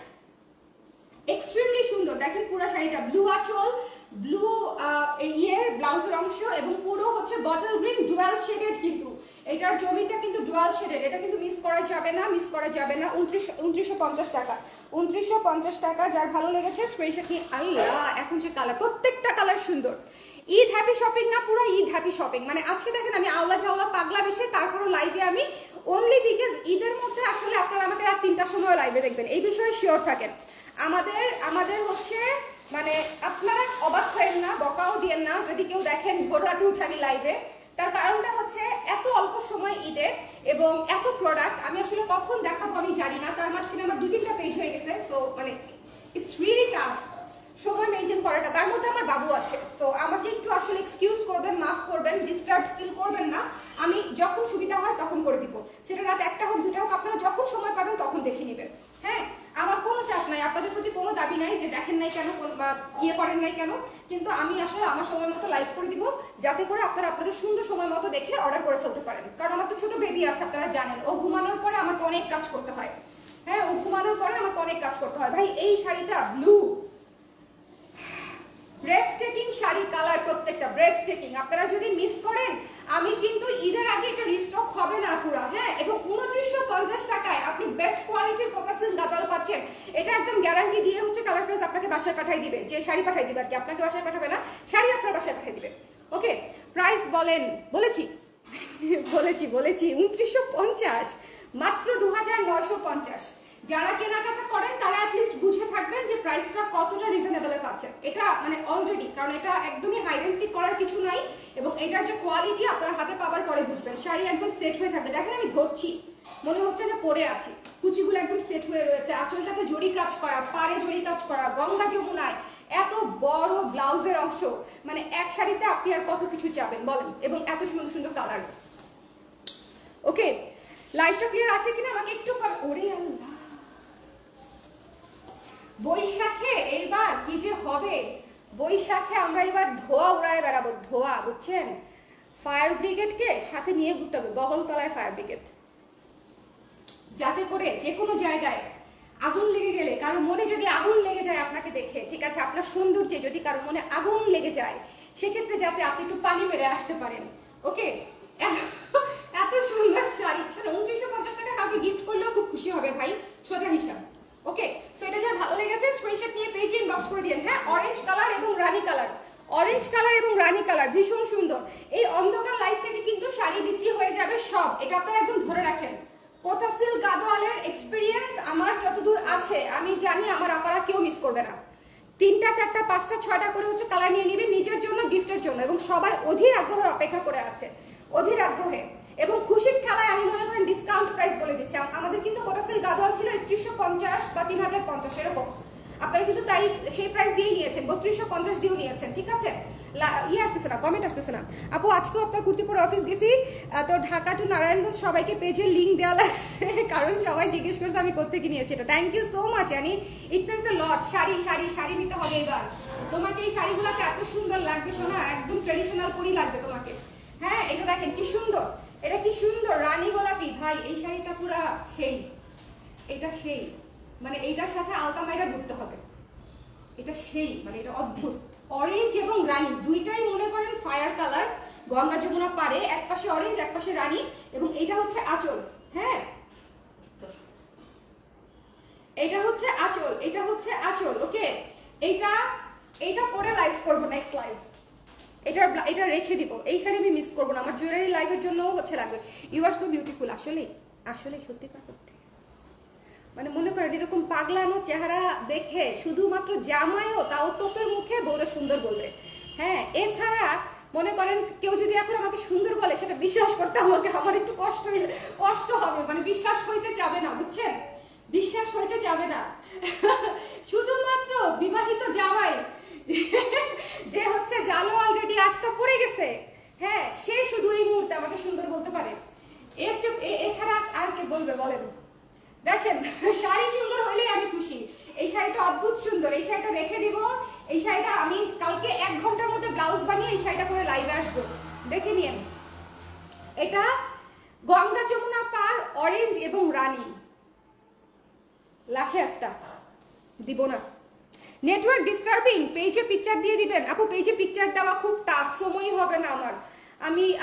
এক্সট্রিমলি সুন্দর। দেখেন পুরো শাড়িটা ব্লু আঁচল, ব্লু ইয়ের ব্লাউজের অংশ, এবং পুরো হচ্ছে বটল গ্রিন ডুয়াল শেডেড, কিন্তু এটার জমিটা কিন্তু ডুয়াল শেডেড, এটা কিন্তু মিস করা যাবে না, মিস করা যাবে না। 2950 টাকা, 2950 টাকা। যার ভালো লেগেছে স্ক্রিনশট নিয়ে। আল্লাহ এখন যে কালার, প্রত্যেকটা কালার সুন্দর। ঈদ হ্যাপি শপিং না, পুরো ঈদ হ্যাপি শপিং। মানে আজকে দেখেন আমি আওলা ঝাওলা পাগলা বেশে তারপরও লাইভে আমি অনলি বিকজ ঈদের মধ্যে আসলে আপনারা আমাকে রাত 3টার সময় লাইভে দেখবেন, এই বিষয়ে শিওর থাকেন। আমাদের হচ্ছে মানে আপনারা অবাক হয়েন না, বকাও দিয়েন না যদি কেউ দেখেন ভোর রাতে উঠে আমি লাইভে। তার কারণটা হচ্ছে এত অল্প সময় ঈদে এবং এত প্রোডাক্ট আমি আসলে কখন দেখাবো আমি জানি না। তার মাঝখানে আমার 2-3টা পেজ হয়ে গেছে, সো মানে ইটস রিয়েলি টাফ সময় মেনটেন করাটা। তার মধ্যে আমার বাবু আছে, তো আমাকে একটু আসলে এক্সকিউজ করবেন, মাফ করবেন, ডিস্টার্ব ফিল করবেন না। আমি যখন সুবিধা হয় তখন করে দিব, সেটা রাত 1টা হোক 2টা হোক, আপনারা যখন সময় পাবেন তখন দেখে নেবেন। হ্যাঁ, আমার কোনো চাপ নাই, আপনাদের প্রতি কোনো দাবি নাই যে দেখেন নাই কেন বা ইয়ে করেন নাই কেন, কিন্তু আমি আসলে আমার সময় মতো লাইভ করে দিব, যাতে করে আপনারা আপনাদের সুন্দর সময় মতো দেখে অর্ডার করে ফেলতে পারেন। কারণ আমার তো ছোট বেবি আছে, আপনারা জানেন, ও ঘুমানোর পরে আমাকে অনেক কাজ করতে হয়। হ্যাঁ, ও ঘুমানোর পরে আমাকে অনেক কাজ করতে হয়। ভাই এই শাড়িটা ব্লু, ব্রেথ টেকিং শাড়ি কালার, প্রত্যেকটা ব্রেথ টেকিং। আপনারা যদি মিস করেন, আমি কিন্তু ঈদের আগে এটা রিস্টক হবে না পুরো, হ্যাঁ। এবং 2950 টাকায় আপনি বেস্ট কোয়ালিটির কোটা সিল্ক গাদল পাচ্ছেন, এটা একদম গ্যারান্টি দিয়ে হচ্ছে কালার প্রেস আপনাকে বাসায় পাঠিয়ে দিবে, যে শাড়ি পাঠিয়ে দিবে আর কি, আপনাকে বাসায় পাঠাবে না, শাড়ি আপনার বাসায় পাঠিয়ে দিবে। ওকে, প্রাইস বলেন, বলেছি বলেছি 2950, মাত্র 2950। যারা কেনাকাটা করেন তারা অ্যাটলিস্ট বুঝে থাকবেন যে প্রাইসটা কতটা রিজনেবলে পাচ্ছেন। এটা মানে অলরেডি, কারণ এটা একদমই হাইড এন্ড সিক করার কিছু নাই, এবং এটার যে কোয়ালিটি আপনারা হাতে পাওয়ার পরে বুঝবেন। শাড়ি একদম সেট হয়ে থাকবে, দেখেন আমি ধরছি মনে হচ্ছে যে পরে আছি, কুচিগুলো একদম সেট হয়ে রয়েছে, আঁচলটাতে জড়ি কাজ করা, পাড়ে জড়ি কাজ করা, গঙ্গা যমুনায় এত বড় ব্লাউজের অংশ, মানে এক শাড়িতে আপনি আর কত কিছু চাবেন বলেন, এবং এত সুন্দর সুন্দর কালার। ওকে, লাইভটা ক্লিয়ার আছে কিনা আমাকে একটু ওরে আল্লাহ, বৈশাখে এইবার কি যে হবে, বৈশাখে আমরা এবার ধোয়া উড়ায় বেড়াবো, ধোয়া, বুঝছেন? ফায়ার ব্রিগেডকে সাথে নিয়ে ঘুরতে হবে, বগলতলায় ফায়ার ব্রিগেড, যাতে করে যে কোনো জায়গায় আগুন লেগে গেলে, কারো মনে যদি আগুন লেগে যায় আপনাকে দেখে, ঠিক আছে, আপনার সৌন্দর্যে যদি কারো মনে আগুন লেগে যায়, সেক্ষেত্রে যাতে আপনি একটু পানি মেরে আসতে পারেন। ওকে, এত সুন্দর শাড়ি 2950 টাকা কাউকে গিফট করলেও খুব খুশি হবে ভাই, সোজা হিসাব। ওকে, সো এটা যার ভালো লেগেছে স্ক্রিনশট নিয়ে পেজে ইনবক্স করে দিন। হ্যাঁ, অরেঞ্জ কালার এবং রানী কালার, অরেঞ্জ কালার এবং রানী কালার ভীষণ সুন্দর। এই অন্ধকার লাইফ থেকে কিন্তু শাড়ি বিক্রি হয়ে যাবে সব, এটা আপনারা একদম ধরে রাখেন। কোটা সিল্ক গাদোয়ালের এক্সপিরিয়েন্স আমার যতদূর আছে আমি জানি আমার আপারা কেউ মিস করবে না। 3টা 4টা 5টা 6টা করে হচ্ছে কালার নিয়ে নিবে নিজের জন্য, গিফটের জন্য, এবং সবাই অধীর আগ্রহে অপেক্ষা করে আছে, অধীর আগ্রহে এবং খুশির ঠেলায়। আমি মনে করেন ডিসকাউন্ট প্রাইস বলে দিচ্ছি, আমাদের কিন্তু কোটা সিল্ক গাদোয়াল ছিল 3150 বা 3050 এরকম, আপনারা কিন্তু তাই সেই প্রাইস দিয়েই নিয়েছেন, 3250 দিয়েও নিয়েছেন, ঠিক আছে। ইয়ে আসতেছে না, কমেন্ট আসতেছে না। আপু আজকেও আপনার কুর্তি পরে অফিস গেছি, তো ঢাকা টু নারায়ণগঞ্জ সবাইকে পেজের লিঙ্ক দেওয়া লাগছে, কারণ সবাই জিজ্ঞেস করছে আমি কোত্থেকে নিয়েছি এটা। Thank you so much Annie, it means the lot. শাড়ি শাড়ি শাড়ি নিতে হবে এবার, তোমাকে এই শাড়িগুলোকে এত সুন্দর লাগবে শোনা, একদম ট্রেডিশনাল করেই লাগবে তোমাকে। হ্যাঁ, এটা দেখেন কি সুন্দর, এটা কি সুন্দর রানী গোলাপি, ভাই এই শাড়িটা পুরা সেই, এটা সেই, মানে এইটার সাথে আলতা মাইরা ঘুরতে হবে, এটা সেই মানে এটা অদ্ভুত, অরেঞ্জ এবং রানী দুইটাই মনে করেন ফায়ার কালার, গঙ্গা যমুনা পারে, এক পাশে অরেঞ্জ এক পাশে রানী, এবং এটা হচ্ছে আঁচল। হ্যাঁ, এটা হচ্ছে আঁচল, এটা হচ্ছে আঁচল। ওকে, এইটা পরে লাইভ করবো, নেক্সট লাইভ এটা রেখে দিব। এই শাড়ি আমি মিস করবো না, আমার জুয়েলারি লাইভের জন্য হচ্ছে লাগবে। You are so beautiful. আসলে আসলে সত্যি কথা করতে মানে মনে করেন এরকম পাগলানো চেহারা দেখে শুধুমাত্র জামাইও তাও তোপের মুখে বউরা সুন্দর বলবে। হ্যাঁ, এছাড়া মনে করেন কেউ যদি এখন আমাকে সুন্দর বলে সেটা বিশ্বাস করতে আমাকে আমার একটু কষ্ট হবে, মানে বিশ্বাস হইতে যাবে না, বুঝছেন? বিশ্বাস হইতে যাবে না। শুধুমাত্র বিবাহিত জামাই যে হচ্ছে জালো অলরেডি আটকা পড়ে গেছে, হ্যাঁ, সে শুধু এই মুহূর্তে আমাকে সুন্দর বলতে পারে। এছাড়া আর কে বলবে বলেন? দেখেন, শাড়ি সুন্দর হলেই আমি খুশি। এই শাড়িটা অদ্ভুত সুন্দর, এই শাড়িটা রেখে দিব। এই শাড়িটা আমি কালকে 1 ঘন্টার মধ্যে ব্লাউজ বানিয়ে এই শাড়িটা করে লাইভে আসবো, দেখে নিন। এটা গঙ্গা যমুনা পার, অরেঞ্জ এবং রানী, লাখে একটা দিব না। নেটওয়ার্ক ডিস্টার্বিং, পেজে পিকচার দিয়ে দিবেন আপু। পেজে পিকচার দেওয়া খুব টাফ, সময়ই হবে না আমার।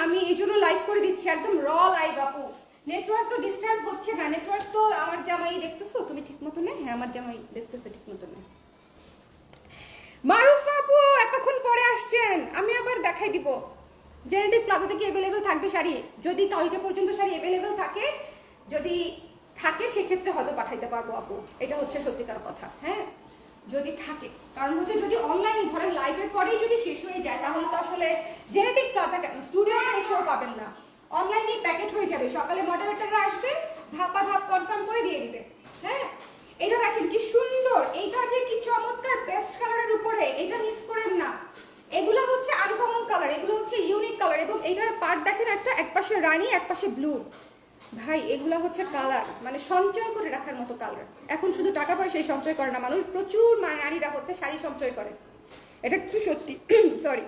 আমি এই জন্য লাইভ করে দিচ্ছি, একদম র লাইভ আপু। নেটওয়ার্ক তো ডিস্টার্ব হচ্ছে না, নেটওয়ার্ক তো আমার জামাই দেখতেছো তুমি ঠিক মতো নেই? হ্যাঁ, আমার জামাই দেখতেছে ঠিক মতো নেই। মারুফ আপু এতক্ষণ পরে আসছেন, আমি আবার দেখাই দিব। জেনেটিভ প্লাজা থেকে অ্যাভেলেবেল থাকবে শাড়ি, যদি কালকে পর্যন্ত শাড়ি অ্যাভেলেবেল থাকে, যদি থাকে সেক্ষেত্রে হয়তো পাঠাইতে পারবো আপু, এটা হচ্ছে সত্যিকার কথা। হ্যাঁ, যদি থাকে, কারণ হচ্ছে যদি অনলাইনে ধরেন লাইভের পরেই যদি শেষ হয়ে যায় তাহলে তো আসলে জেনেটিক প্লাজা কেন স্টুডিওতে এসেও পাবেন না, অনলাইনে প্যাকেট হয়ে যাবে। সকালে মডারেটররা আসবে, ধাপা ধাপ কনফার্ম করে দিয়ে দিবে। হ্যাঁ, এটা দেখেন কি সুন্দর, এইটা যে কি চমৎকার পেস্ট কালারের উপরে, এটা মিস করেন না। এগুলো হচ্ছে আনকমন কালার, এগুলো হচ্ছে ইউনিক কালার, এবং এটার পার্ট দেখেন একটা, এক পাশে রানী এক পাশে ব্লু। ভাই এগুলা হচ্ছে কালার মানে সঞ্চয় করে রাখার মতো কালার। এখন শুধু টাকা পয়সাই সঞ্চয় করে না মানুষ, প্রচুর নারীরা হচ্ছে শাড়ি সঞ্চয় করে, এটা একটু সত্যি। সরি।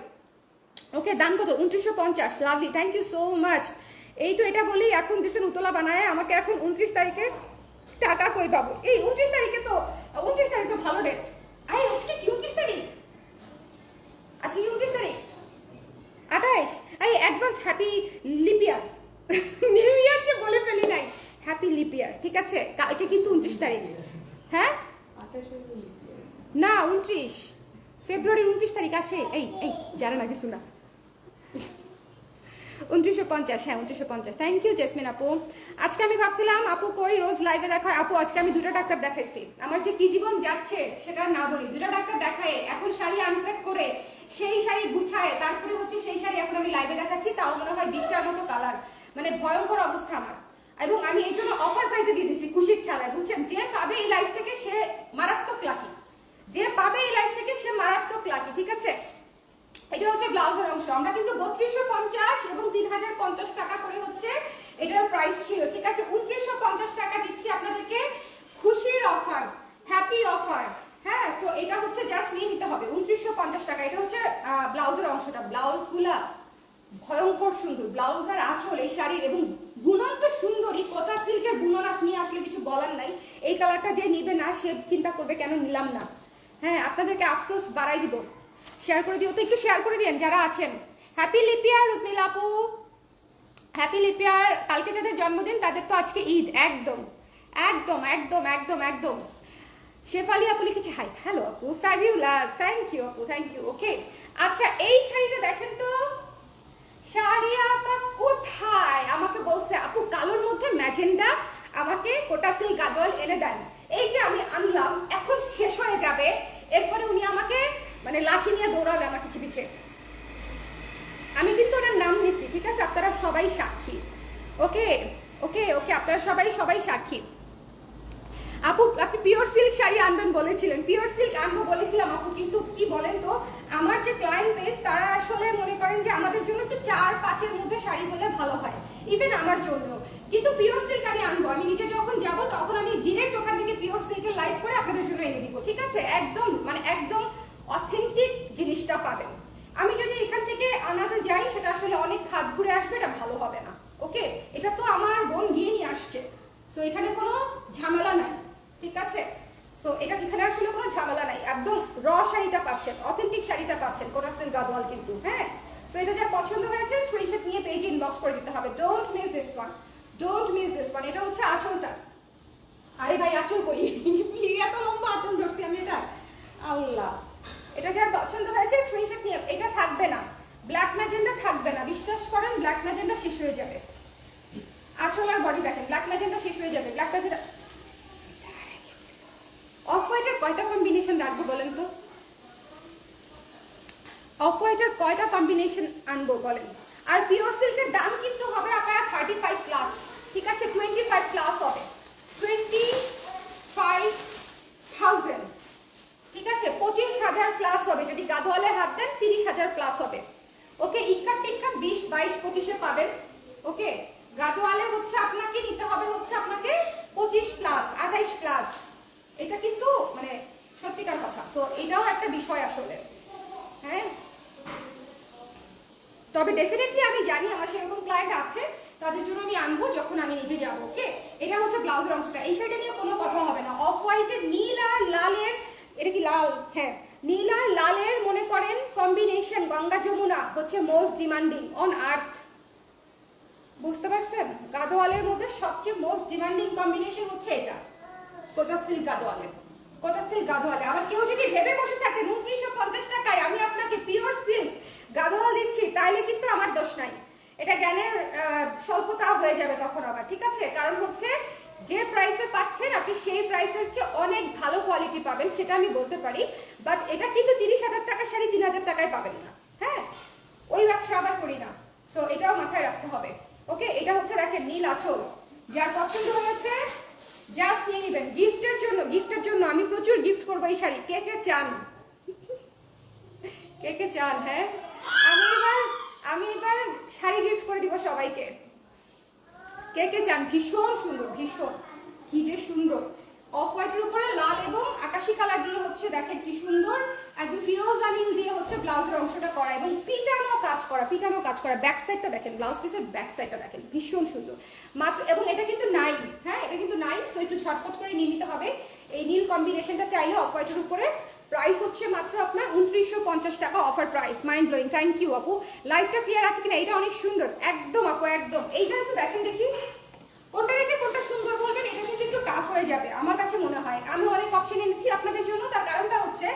ওকে, দাম কত? 2950। Lovely, thank you so much. এই তো এটা বলি এখন দিছেন উতলা বানায় আমাকে, এখন 29 তারিখে টাকা কই পাবো? এই 29 তারিখে তো 29 তারিখ তো ভালো ডেট। আজকে কি 29 তারিখ? আজকে কি 29 তারিখ? 28। Advance happy leap year. New year যে বলে ফেলি নাই, হ্যাপি লিপিয়ার, ঠিক আছে? কালকে কিন্তু 29 তারিখ। হ্যাঁ না, 29 ফেব্রুয়ারির 29 তারিখ আসে। এই জানা না কিছু না। 2950, হ্যাঁ 2950। থ্যাংক ইউ জেসমিন আপু। আজকে আমি ভাবছিলাম আপু কই রোজ লাইভে দেখায়। আপু আজকে আমি 2টা ডাক্তার দেখাইছি, আমার যে কি জীবন যাচ্ছে সেটা না বলি। 2টা ডাক্তার দেখায় এখন শাড়ি আনপ্যাক করে সেই শাড়ি গুছায় তারপরে হচ্ছে সেই শাড়ি এখন আমি লাইভে দেখাচ্ছি, তাও মনে হয় 20টার মতো কালার, মানে ভয়ঙ্কর অবস্থা আমার। এবং আমি এই জন্য অফার প্রাইসে দিয়ে দিচ্ছি, খুশির খেলায়, বুঝছেন? যে পাবে এই লাইভ থেকে সে মারাত্মক লাকি, যে পাবে এই লাইভ থেকে সে মারাত্মক লাকি, ঠিক আছে? এটা হচ্ছে ব্লাউজের অংশ। আমরা কিন্তু 3250 এবং 3050 টাকা করে হচ্ছে এটার প্রাইস ছিল, ঠিক আছে? 2950 টাকা দিচ্ছি আপনাদেরকে, খুশির অফার, হ্যাপি অফার। হ্যাঁ, সো এটা হচ্ছে জাস্ট নিয়ে নিতে হবে 2950 টাকা। এটা হচ্ছে ব্লাউজের অংশটা। ব্লাউজগুলা ভয়ঙ্কর সুন্দর, ব্লাউজ আর আঁচল এই শাড়ির, এবং বুনন তো সুন্দরই, কথা সিল্কের বুনন নিয়ে আসলে কিছু বলার নাই। এই কালারটা যে নিবে না সে চিন্তা করবে কেন নিলাম না। হ্যাঁ, আপনাদেরকে আফসোস বাড়াই দিব। শেয়ার করে দিও তো, একটু শেয়ার করে দিন যারা আছেন। হ্যাপি লিপিয়ার রুতমিলা আপু, হ্যাপি লিপিয়ার। কালকে যাদের জন্মদিন তাদের তো আজকে ঈদ। একদম একদম একদম একদম একদম। শেফালি আপু লিখেছে হাই, হ্যালো আপু, ফ্যাবিউলাস, থ্যাংক ইউ আপু, থ্যাংক ইউ। ওকে, আচ্ছা এই শাড়িটা দেখেন তো, শাড়ি আপা কোথায়? আমাকে বলছে আপু কালোর মধ্যে ম্যাজেন্ডা আমাকে কোটা সিল্ক গাদোয়াল এনে দেন। এই যে আমি আনলাম, এখন শেষ হয়ে যাবে, এরপরে উনি আমাকে মানে লাঠি নিয়ে দৌড়াবে আমার পিছে পিছে। আমি কিন্তু ওনার নাম নিচ্ছি, ঠিক আছে? আপনারা সবাই সাক্ষী। ওকে ওকে ওকে, আপনারা সবাই সাক্ষী। আপু আপনি পিওর সিল্ক শাড়ি আনবেন বলেছিলেন, পিওর সিল্ক আনবো বলেছিলাম আপু, কিন্তু কি বলেন তো আমার যে ক্লায়েন্ট বেস তারা আসলে মনে করেন যে আমাদের জন্য একটু 4-5-এর মধ্যে শাড়ি বলে ভালো হয়, ইভেন আমার জন্য। কিন্তু পিওর সিল্ক আমি আনবো, আমি নিজে যখন যাব তখন আমি ডিরেক্ট ওখান থেকে পিওর সিল্কের লাইভ করে আপনাদের জন্য এনে দিব, ঠিক আছে? একদম মানে একদম অথেন্টিক জিনিসটা পাবেন। আমি যদি এখান থেকে আনাতে যাই সেটা আসলে অনেক হাত ঘুরে আসবে, এটা ভালো হবে না। ওকে, এটা তো আমার বোন গিয়ে নিয়ে আসছে, সো এখানে কোনো ঝামেলা নাই, ঠিক আছে? সো এটা এখানে আসলে কোনো ঝামেলা নাই, একদম র শাড়িটা পাচ্ছেন, অথেন্টিক শাড়িটা পাচ্ছেন, কোটা সিল্ক গাদোয়াল কিন্তু। হ্যাঁ, সো এটা যার পছন্দ হয়েছে স্ক্রিনশট নিয়ে পেজে ইনবক্স করে দিতে হবে। Don't miss this one, don't miss this one. এটা হচ্ছে আঁচলটা। আরে ভাই আঁচল কই, এত লম্বা আঁচল ধরছি আমি এটা, আল্লাহ। এটা যার পছন্দ হয়েছে স্ক্রিনশট নিয়ে, এটা থাকবে না, ব্ল্যাক ম্যাজেন্ডা থাকবে না, বিশ্বাস করেন ব্ল্যাক ম্যাজেন্ডা শেষ হয়ে যাবে। আঁচল আর বডি দেখেন, ব্ল্যাক ম্যাজেন্ডা শেষ হয়ে যাবে, ব্ল্যাক ম্যাজেন্ডা। অফ হোয়াইটের কয়টা কম্বিনেশন রাখবো বলেন তো? অফ হোয়াইটের কয়টা কম্বিনেশন আনবো বলেন? আর পিওর সিল্কের দাম কিন্তু হবে আপনারা 35 প্লাস, ঠিক আছে, 25 প্লাস হবে, 25,000, ঠিক আছে, 25,000 প্লাস হবে। যদি গাদোয়ালে হাত দেন 30,000 প্লাস হবে। ওকে, ইক্কাত টিক্কাত 20, 22, 25-এ পাবেন। ওকে, গাদোয়ালে হচ্ছে আপনাকে নিতে হবে হচ্ছে আপনাকে 25 প্লাস, 28 প্লাস। এটা কিন্তু মানে সত্যিকার কথা। সো এটাও একটা বিষয় আসলে। হ্যাঁ, তবে ডেফিনেটলি আমি জানি আমার সেরকম ক্লায়েন্ট আছে, তাদের জন্য আমি আনবো যখন আমি নিজে যাবো। ওকে, এটা হচ্ছে ব্লাউজের অংশটা। এই শাড়িটা নিয়ে কোনো কথা হবে না। অফ হোয়াইটের নীল আর লালের, এটা কি লাল? হ্যাঁ, নীল আর লালের মনে করেন কম্বিনেশন গঙ্গা যমুনা হচ্ছে মোস্ট ডিমান্ডিং অন আর্থ। বুঝতে পারছেন? গাদোয়ালের মধ্যে সবচেয়ে মোস্ট ডিমান্ডিং কম্বিনেশন হচ্ছে এটা, কোটা সিল্ক গাদোয়ালে। কোটা সিল্ক গাদোয়ালে আবার কেউ যদি ভেবে বসে থাকে 2950 টাকায় আমি আপনাকে পিওর সিল্ক গাদোয়াল দিচ্ছি, তাইলে কিন্তু আমার দোষ নাই, এটা জ্ঞানের স্বল্পতা হয়ে যাবে তখন আবার, ঠিক আছে? কারণ হচ্ছে যে প্রাইসে পাচ্ছেন আপনি সেই প্রাইসের চেয়ে অনেক ভালো কোয়ালিটি পাবেন, সেটা আমি বলতে পারি। বাট এটা কিন্তু 30,000 টাকার শাড়ি 3,000 টাকায় পাবেন না। হ্যাঁ, ওই ব্যবসা আবার করি না। সো এটাও মাথায় রাখতে হবে। ওকে, এটা হচ্ছে দেখেন নীল আঁচল, যার পছন্দ হয়েছে জাস্ট নিয়ে নেবেন গিফটের জন্য। গিফটের জন্য আমি প্রচুর গিফট করবো এই শাড়ি। কে কে চান? কে কে চান? হ্যাঁ, আমি এবার শাড়ি গিফট করে দিব সবাইকে। কে কে চান? ভীষণ সুন্দর, ভীষণ, কি যে সুন্দর। অফ হোয়াইটের উপরে লাল এবং আকাশি কালার দিয়ে হচ্ছে দেখেন কি সুন্দর, একদম ফিরোজা নীল দিয়ে হচ্ছে ব্লাউজের অংশটা করা এবং পিটানো কাজ করা, পিটানো কাজ করা। ব্যাক সাইডটা দেখেন, ব্লাউজ পিসের ব্যাক সাইডটা দেখেন, ভীষণ সুন্দর মাত্র। এবং এটা কিন্তু নাই, হ্যাঁ, এটা কিন্তু নাই। সো একটু ঝটপট করে নিয়ে নিতে হবে। এই নীল কম্বিনেশনটা চাইলে অফ হোয়াইটের উপরে প্রাইস হচ্ছে মাত্র আপনার 2950 টাকা offer price. Mind blowing. Thank you আপু। লাইফটা ক্লিয়ার আছে কিনা? এটা অনেক সুন্দর, একদম আপু একদম। এইটা একটু দেখেন দেখি, কোনটা রেখে কোনটা সুন্দর বলবেন, এটা কিন্তু একটু টাফ হয়ে যাবে আমার কাছে মনে হয়। আমি অনেক অপশন এনেছি আপনাদের জন্য, তার কারণটা হচ্ছে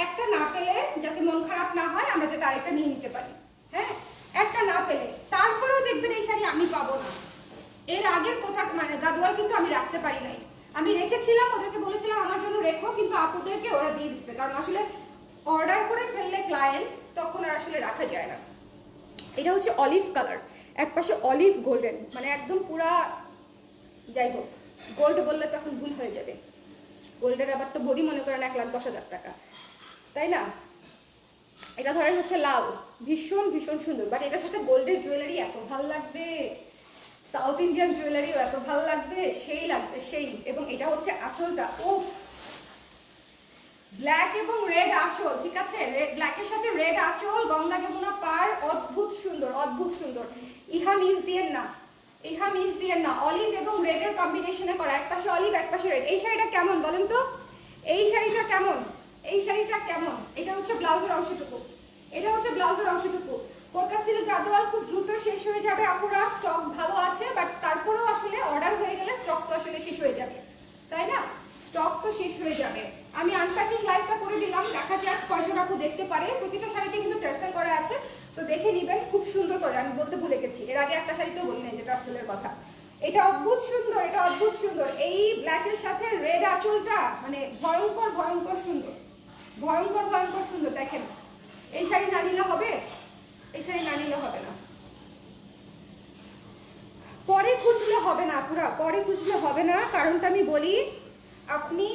একটা না পেলে যাতে মন খারাপ না হয়, আমরা যাতে আরেকটা নিয়ে নিতে পারি। হ্যাঁ, একটা না পেলে তারপরেও দেখবেন এই শাড়ি আমি পাবো না। এর আগের কথা মানে গাদোয়াল কিন্তু আমি রাখতে পারি নাই, আমি রেখেছিলাম, ওদেরকে বলেছিলাম আমার জন্য রেখো, কিন্তু আপুদেরকে ওরা দিয়ে দিচ্ছে। কারণ আসলে অর্ডার করে ফেললে ক্লায়েন্ট তখন আর আসলে রাখা যায় না। এটা হচ্ছে অলিভ কালার, এক পাশে অলিভ গোল্ডেন, মানে একদম পুরা, যাই হোক গোল্ড বললে তখন ভুল হয়ে যাবে। গোল্ডের আবার তো বডি মনে করেন 1,10,000 টাকা, তাই না? এটা ধরেন হচ্ছে লাল, ভীষণ ভীষণ সুন্দর। বাট এটার সাথে গোল্ডের জুয়েলারি এত ভালো লাগবে, সাউথ ইন্ডিয়ান জুয়েলারিও এত ভালো লাগবে, সেই লাগবে সেই। এবং এটা হচ্ছে আঁচলটা, উফ, ব্ল্যাক এবং রেড আঁচল, ঠিক আছে, রেড ব্ল্যাকের সাথে রেড আঁচল, গঙ্গা যমুনা পার, অদ্ভুত সুন্দর, অদ্ভুত সুন্দর। ইহা মিস দিয়েন না, ইহা মিস দিয়েন না। অলিভ এবং রেডের কম্বিনেশনে করা, এক পাশে অলিভ এক পাশে রেড। এই শাড়িটা কেমন বলেন তো? এই শাড়িটা কেমন? এই শাড়িটা কেমন? এটা হচ্ছে ব্লাউজের অংশটুকু, এটা হচ্ছে ব্লাউজের অংশটুকু। কোটা সিল্ক গাদোয়াল খুব দ্রুত শেষ হয়ে যাবে আপুরা, স্টক ভালো আছে, বাট তারপরেও আসলে অর্ডার হয়ে গেলে স্টক তো আসলে শেষ হয়ে যাবে, তাই না? স্টক তো শেষ হয়ে যাবে। আমি আনপ্যাকিং লাইভটা করে দিলাম, দেখা যাক কয়জন আপু দেখতে পারে। প্রতিটা শাড়িতে কিন্তু টার্সেল করা আছে, তো দেখে নিবেন খুব সুন্দর করে। আমি বলতে ভুলে গেছি, এর আগে একটা শাড়িতেও বলি নাই যে টার্সেলের কথা। এটা অদ্ভুত সুন্দর, এটা অদ্ভুত সুন্দর। এই ব্ল্যাকের সাথে রেড আঁচলটা মানে ভয়ঙ্কর ভয়ঙ্কর সুন্দর, ভয়ঙ্কর ভয়ঙ্কর সুন্দর। দেখেন, এই শাড়ি না নিলে হবে, এই শাড়ি না নিলে হবে না, পরে খুঁজলে হবে না পুরা, পরে খুঁজলে হবে না। কারণটা আমি বলি, আপনি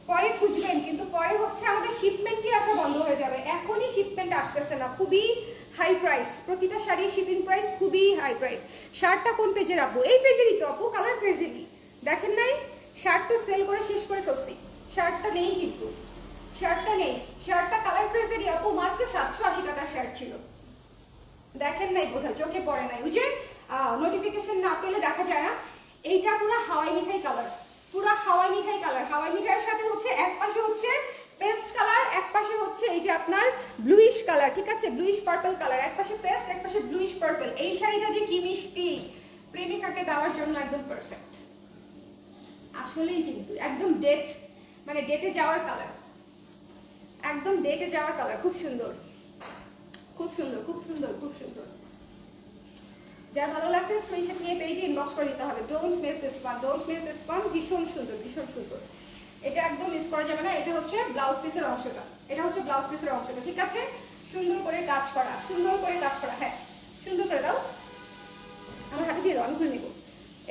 পরে খুঁজবেন কিন্তু পরে হচ্ছে আমাদের শিপমেন্টই আসা বন্ধ হয়ে যাবে। এখনই শিপমেন্ট আসতেছে না, খুবই হাই প্রাইস, প্রতিটা শাড়ির শিপিং প্রাইস খুবই হাই প্রাইস। শার্টটা কোন পেজে রাখবো? এই পেজেরই তো আপু, কালার পেজেরই। দেখেন নাই, শার্ট তো সেল করে শেষ করে ফেলছি, শার্টটা নেই কিন্তু, শার্টটা নেই, শার্টটা কালার পেজেরই আপু, মাত্র 780 টাকার শার্ট ছিল। দেখেন নাই কোথাও, চোখে পড়ে নাই, ওই যে নোটিফিকেশন না পেলে দেখা যায় না। এইটা পুরো হাওয়াই মিঠাই কালার, পুরো হাওয়াই মিঠাই কালার। হাওয়াই মিঠাইয়ের সাথে হচ্ছে এক পাশে হচ্ছে পেস্ট কালার, এক পাশে হচ্ছে এই যে আপনার ব্লুইশ কালার, ঠিক আছে, ব্লুইশ পার্পল কালার, এক পাশে পেস্ট এক পাশে ব্লুইশ পার্পল। এই শাড়িটা যে কি মিষ্টি, প্রেমিকাকে দেওয়ার জন্য একদম পারফেক্ট। আসলেই কিন্তু একদম ডেট, মানে ডেটে যাওয়ার কালার, একদম ডেটে যাওয়ার কালার। খুব সুন্দর, খুব সুন্দর, খুব সুন্দর, খুব সুন্দর। যার ভালো লাগছে স্ক্রিনশট নিয়ে পেজে ইনবক্স করে দিতে হবে। Don't miss this one, don't miss this one. ভীষণ সুন্দর, ভীষণ সুন্দর। এটা একদম মিস করা যাবে না। এটা হচ্ছে ব্লাউজ পিসের অংশটা, এটা হচ্ছে ব্লাউজ পিসের অংশটা, ঠিক আছে। সুন্দর করে কাজ করা, সুন্দর করে কাজ করা। হ্যাঁ, সুন্দর করে দাও, আমার হাতে দিয়ে দাও, আমি খুলে নিবো।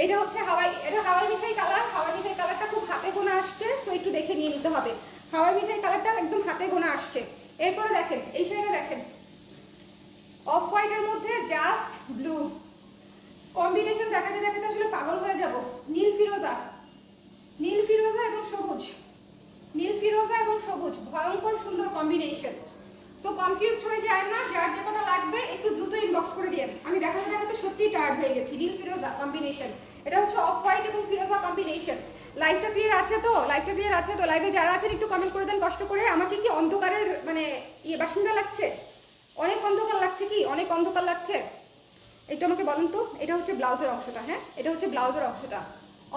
এটা হচ্ছে হাওয়াই, এটা হাওয়াই মিঠাই কালার। হাওয়াই মিঠাই কালারটা খুব হাতে গোনা আসছে, সো একটু দেখে নিয়ে নিতে হবে। হাওয়াই মিঠাই কালারটা একদম হাতে গোনা আসছে। এরপরে দেখেন এই শাড়িটা দেখেন, অফ হোয়াইটের মধ্যে জাস্ট ব্লু কম্বিনেশন দেখাতে দেখাতে আসলে পাগল হয়ে যাব। নীল ফিরোজা, নীল ফিরোজা এবং সবুজ, নীল ফিরোজা এবং সবুজ, ভয়ঙ্কর সুন্দর কম্বিনেশন। সো কনফিউজড হয়ে যায় না, যার যে কোটা লাগবে একটু দ্রুত ইনবক্স করে দিন। আমি দেখাতে দেখাতে সত্যিই টায়ার্ড হয়ে গেছি। নীল ফিরোজা কম্বিনেশন, এটা হচ্ছে অফ হোয়াইট এবং ফিরোজা কম্বিনেশন। লাইভটা ক্লিয়ার আছে তো? লাইভটা ক্লিয়ার আছে তো? লাইভে যারা আছেন একটু কমেন্ট করে দেন কষ্ট করে। আমাকে কি অন্ধকারের মানে বাসিন্দা লাগছে? অনেক অন্ধকার লাগছে কি? অনেক অন্ধকার লাগছে? একটু আমাকে বলুন তো। এটা হচ্ছে ব্লাউজের অংশটা, হ্যাঁ, এটা হচ্ছে ব্লাউজের অংশটা।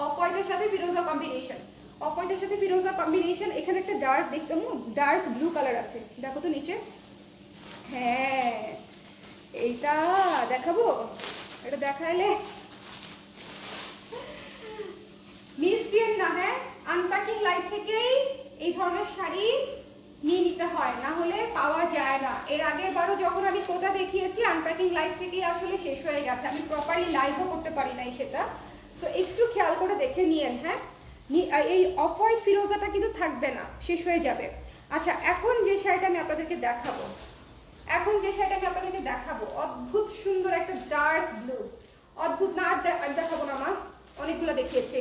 অফ হোয়াইটের সাথে ফিরোজা কম্বিনেশন, অফ হোয়াইটের সাথে ফিরোজা কম্বিনেশন। এখানে একটা ডার্ক, দেখতে ডার্ক ব্লু কালার আছে, দেখো তো নিচে। হ্যাঁ, এইটা দেখাবো, এটা দেখাইলে মিস দিয়েন না। হ্যাঁ, আনপ্যাকিং লাইফ থেকেই এই ধরনের শাড়ি নিয়ে নিতে হয়, না হলে পাওয়া যায় না। এর আগের বারও যখন আমি কোটা দেখিয়েছি আনপ্যাকিং লাইফ থেকেই আসলে শেষ হয়ে গেছে, আমি প্রপারলি লাইভও করতে পারি নাই সেটা। সো একটু খেয়াল করে দেখে নিয়েন। হ্যাঁ, এই অফ হোয়াইট ফিরোজাটা কিন্তু থাকবে না, শেষ হয়ে যাবে। আচ্ছা, এখন যে শাড়িটা আমি আপনাদেরকে দেখাবো, এখন যে শাড়িটা আমি আপনাদেরকে দেখাবো, অদ্ভুত সুন্দর একটা ডার্ক ব্লু। অদ্ভুত না, আর দেখাবো না, আমার অনেকগুলো দেখিয়েছি।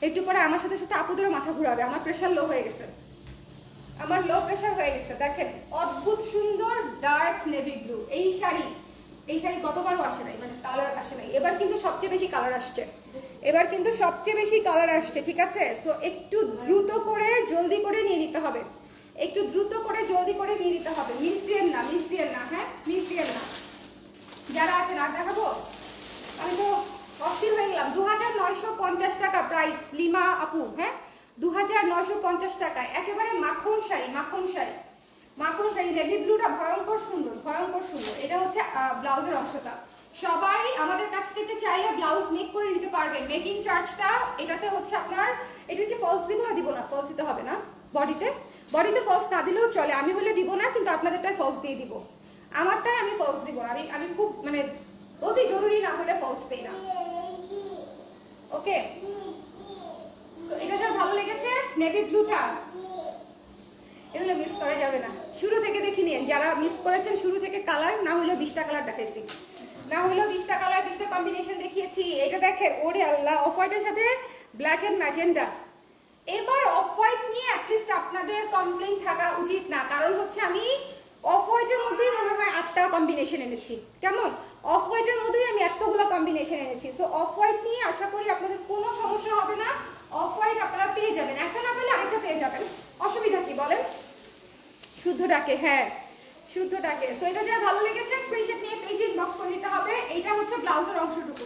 একটু পরে আমার সাথে সাথে আপুদেরও মাথা ঘুরাবে, আমার প্রেশার লো হয়ে গেছে, আমার লো প্রেশার হয়ে গেছে। দেখেন অদ্ভুত সুন্দর ডার্ক নেভি ব্লু এই শাড়ি। এই শাড়ি গতবারও আসে নাই, মানে কালার আসে নাই, এবার কিন্তু সবচেয়ে বেশি কালার আসছে, এবার কিন্তু সবচেয়ে বেশি কালার আসছে, ঠিক আছে। সো একটু দ্রুত করে জলদি করে নিয়ে নিতে হবে, একটু দ্রুত করে জলদি করে নিয়ে নিতে হবে। মিস দিয়েন না, মিস দিয়েন না, হ্যাঁ, মিস দিয়েন না। যারা আছেন আর দেখাবো, আমি তো অস্থির হয়ে গেলাম। 2950 টাকা প্রাইস লিমা আপু, হ্যাঁ, 2950 টাকায় একেবারে মাখন শাড়ি, মাখন শাড়ি, মাখন শাড়ি। নেভি ব্লুটা ভয়ঙ্কর সুন্দর, ভয়ঙ্কর সুন্দর। এটা হচ্ছে ব্লাউজের অংশটা। সবাই আমাদের কাছ থেকে চাইলে ব্লাউজ মেক করে নিতে পারবেন। মেকিং চার্জটা এটাতে হচ্ছে আপনার, এটা কি ফলস দিব না? দিব না, ফলস দিতে হবে না বডিতে। বডিতে ফলস না দিলেও চলে, আমি হলে দিব না, কিন্তু আপনাদেরটাই ফলস দিয়ে দিব। আমারটাই আমি ফলস দিব না, আমি খুব মানে অতি জরুরি না হলে ফলস দেই না। ওকে, সো এটা যা ভালো লেগেছে নেভি ব্লুটা, এগুলো মিস করা যাবে না। শুরু থেকে দেখে নিন, যারা মিস করেছেন শুরু থেকে কালার, না হলেও 20টা কালার দেখাইছি, না হলেও 20টা কালার 20টা কম্বিনেশন দেখিয়েছি। এটা দেখেন, ওরে আল্লাহ, অফ হোয়াইটের সাথে ব্ল্যাক এন্ড ম্যাজেন্ডা। এবার অফ হোয়াইট নিয়ে অ্যাটলিস্ট আপনাদের কমপ্লেইন থাকা উচিত না, কারণ হচ্ছে আমি অফ হোয়াইটের মধ্যেই মনে হয় 8টা কম্বিনেশন এনেছি। কেমন? অফ হোয়াইটের মধ্যেই আমি এতগুলো কম্বিনেশন এনেছি। সো অফ হোয়াইট নিয়ে আশা করি আপনাদের কোনো সমস্যা হবে না। অফ হোয়াইট আপনারা পেয়ে যাবেন, একটা না পেলে আরেকটা পেয়ে যাবেন, অসুবিধা কি বলেন? শুদ্ধটাকে, হ্যাঁ, শুদ্ধটাকে। সো এটা যা ভালো লেগেছে স্ক্রিনশট নিয়ে পেজে ইনবক্স করে দিতে হবে। এটা হচ্ছে ব্লাউজের অংশটুকু,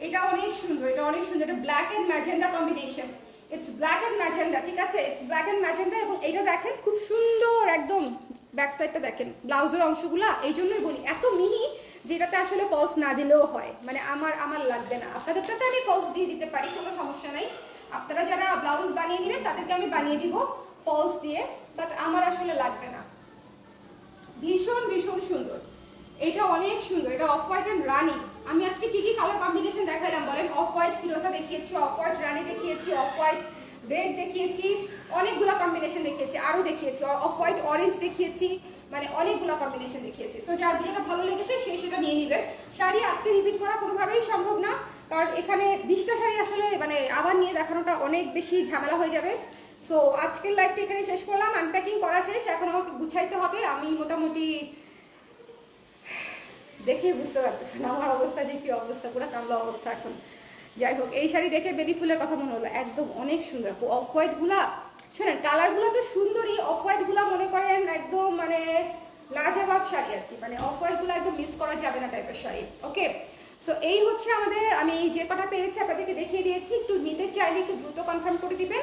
এটা অনেক সুন্দর, এটা অনেক সুন্দর। এটা black and magenta combination, it's black and magenta, ঠিক আছে, ইটস ব্ল্যাক এন্ড ম্যাজেন্ডা। এবং এটা দেখেন খুব সুন্দর একদম ব্যাক সাইডটা দেখেন, ব্লাউজের অংশগুলা এই জন্যই বলি এত মিহি, যেটাতে আসলে ফলস না দিলেও হয়, মানে আমার লাগবে না। আপনাদেরটাতে আমি ফলস দিয়ে দিতে পারি, কোনো সমস্যা নাই। আপনারা যারা ব্লাউজ বানিয়ে নেবেন তাদেরকে আমি বানিয়ে দিব ফলস দিয়ে, বাট আমার আসলে লাগবে না। ভীষণ ভীষণ সুন্দর, এটা অনেক সুন্দর। এটা অফ হোয়াইট এন্ড রানি। আমি আজকে কি কি কালার কম্বিনেশন দেখালাম বলেন? অফ হোয়াইট ফিরোজা দেখিয়েছি, অফ হোয়াইট রানি দেখিয়েছি, অফ হোয়াইট রেড দেখিয়েছি, অনেকগুলো কম্বিনেশন দেখিয়েছি, আরো দেখিয়েছি অফ হোয়াইট অরেঞ্জ দেখিয়েছি, মানে অনেকগুলো কম্বিনেশন দেখিয়েছি। সো যার যেটা ভালো লেগেছে সে সেটা নিয়ে নেবেন। শাড়ি আজকে রিপিট করা কোনোভাবেই সম্ভব না, কারণ এখানে 20টা শাড়ি আসলে মানে আবার নিয়ে দেখানোটা অনেক বেশি ঝামেলা হয়ে যাবে। সো আজকের লাইভটা এখানে শেষ করলাম, আনপ্যাকিং করা শেষ, এখন আমাকে গুছাইতে হবে। আমি মোটামুটি দেখে বুঝতে পারতেছি না আমার অবস্থা যে কি অবস্থা, পুরো কামলা অবস্থা এখন। যাই হোক, এই শাড়ি দেখে বেলি ফুলের কথা মনে হলো, একদম অনেক সুন্দর। অফ হোয়াইট গুলা শোনেন, কালার গুলা তো সুন্দরই, অফ হোয়াইট গুলা মনে করেন একদম মানে লাজবাব শাড়ি আর কি, মানে অফ হোয়াইট গুলা একদম মিস করা যাবে না টাইপের শাড়ি। ওকে, সো এই হচ্ছে আমাদের, আমি যে কটা পেরেছি আপনাদেরকে দেখিয়ে দিয়েছি। একটু নিতে চাইলে একটু দ্রুত কনফার্ম করে দিবেন,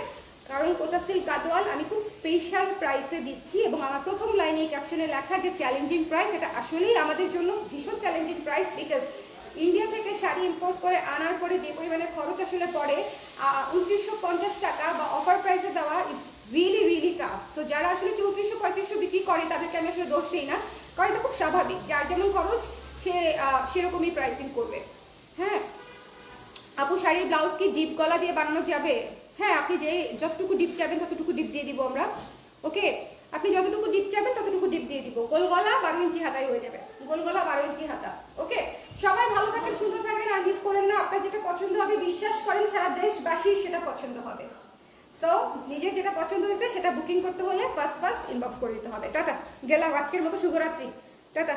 কারণ কোচা সিল্ক গাদোয়াল আমি খুব স্পেশাল প্রাইসে দিচ্ছি। এবং আমার প্রথম লাইনে ক্যাপশনে লেখা যে চ্যালেঞ্জিং প্রাইস, এটা আসলেই আমাদের জন্য ভীষণ চ্যালেঞ্জিং প্রাইস। বিকজ ইন্ডিয়া থেকে শাড়ি ইম্পোর্ট করে আনার পরে যে পরিমাণে খরচ আসলে পড়ে 2950 টাকা বা অফার প্রাইসে দেওয়া it's really really tough. So যারা আসলে 3400-3500 বিক্রি করে তাদেরকে আমি আসলে দোষ দিই না, কারণ এটা খুব স্বাভাবিক, যার যেমন খরচ সে সেরকমই প্রাইসিং করবে। হ্যাঁ আপু, শাড়ির ব্লাউজ কি ডিপ গলা দিয়ে বানানো যাবে? হ্যাঁ, আপনি যে যতটুকু ডিপ চাবেন ততটুকু ডিপ দিয়ে দিব আমরা। ওকে, আপনি যতটুকু ডিপ চাবেন ততটুকু ডিপ দিয়ে দিব। গোল গলা 12 ইঞ্চি হাতাই হয়ে যাবে, গোল গলা 12 ইঞ্চি হাতা। ওকে, সবাই ভালো থাকেন, সুন্দর থাকেন, আর মিস করেন না। আপনার যেটা পছন্দ হবে, বিশ্বাস করেন সারা দেশবাসীর সেটা পছন্দ হবে। সো নিজের যেটা পছন্দ হয়েছে সেটা বুকিং করতে হলে ফার্স্ট ইনবক্স করে দিতে হবে। টাটা, গেলাম, আজকের মতো শুভরাত্রি, টাটা।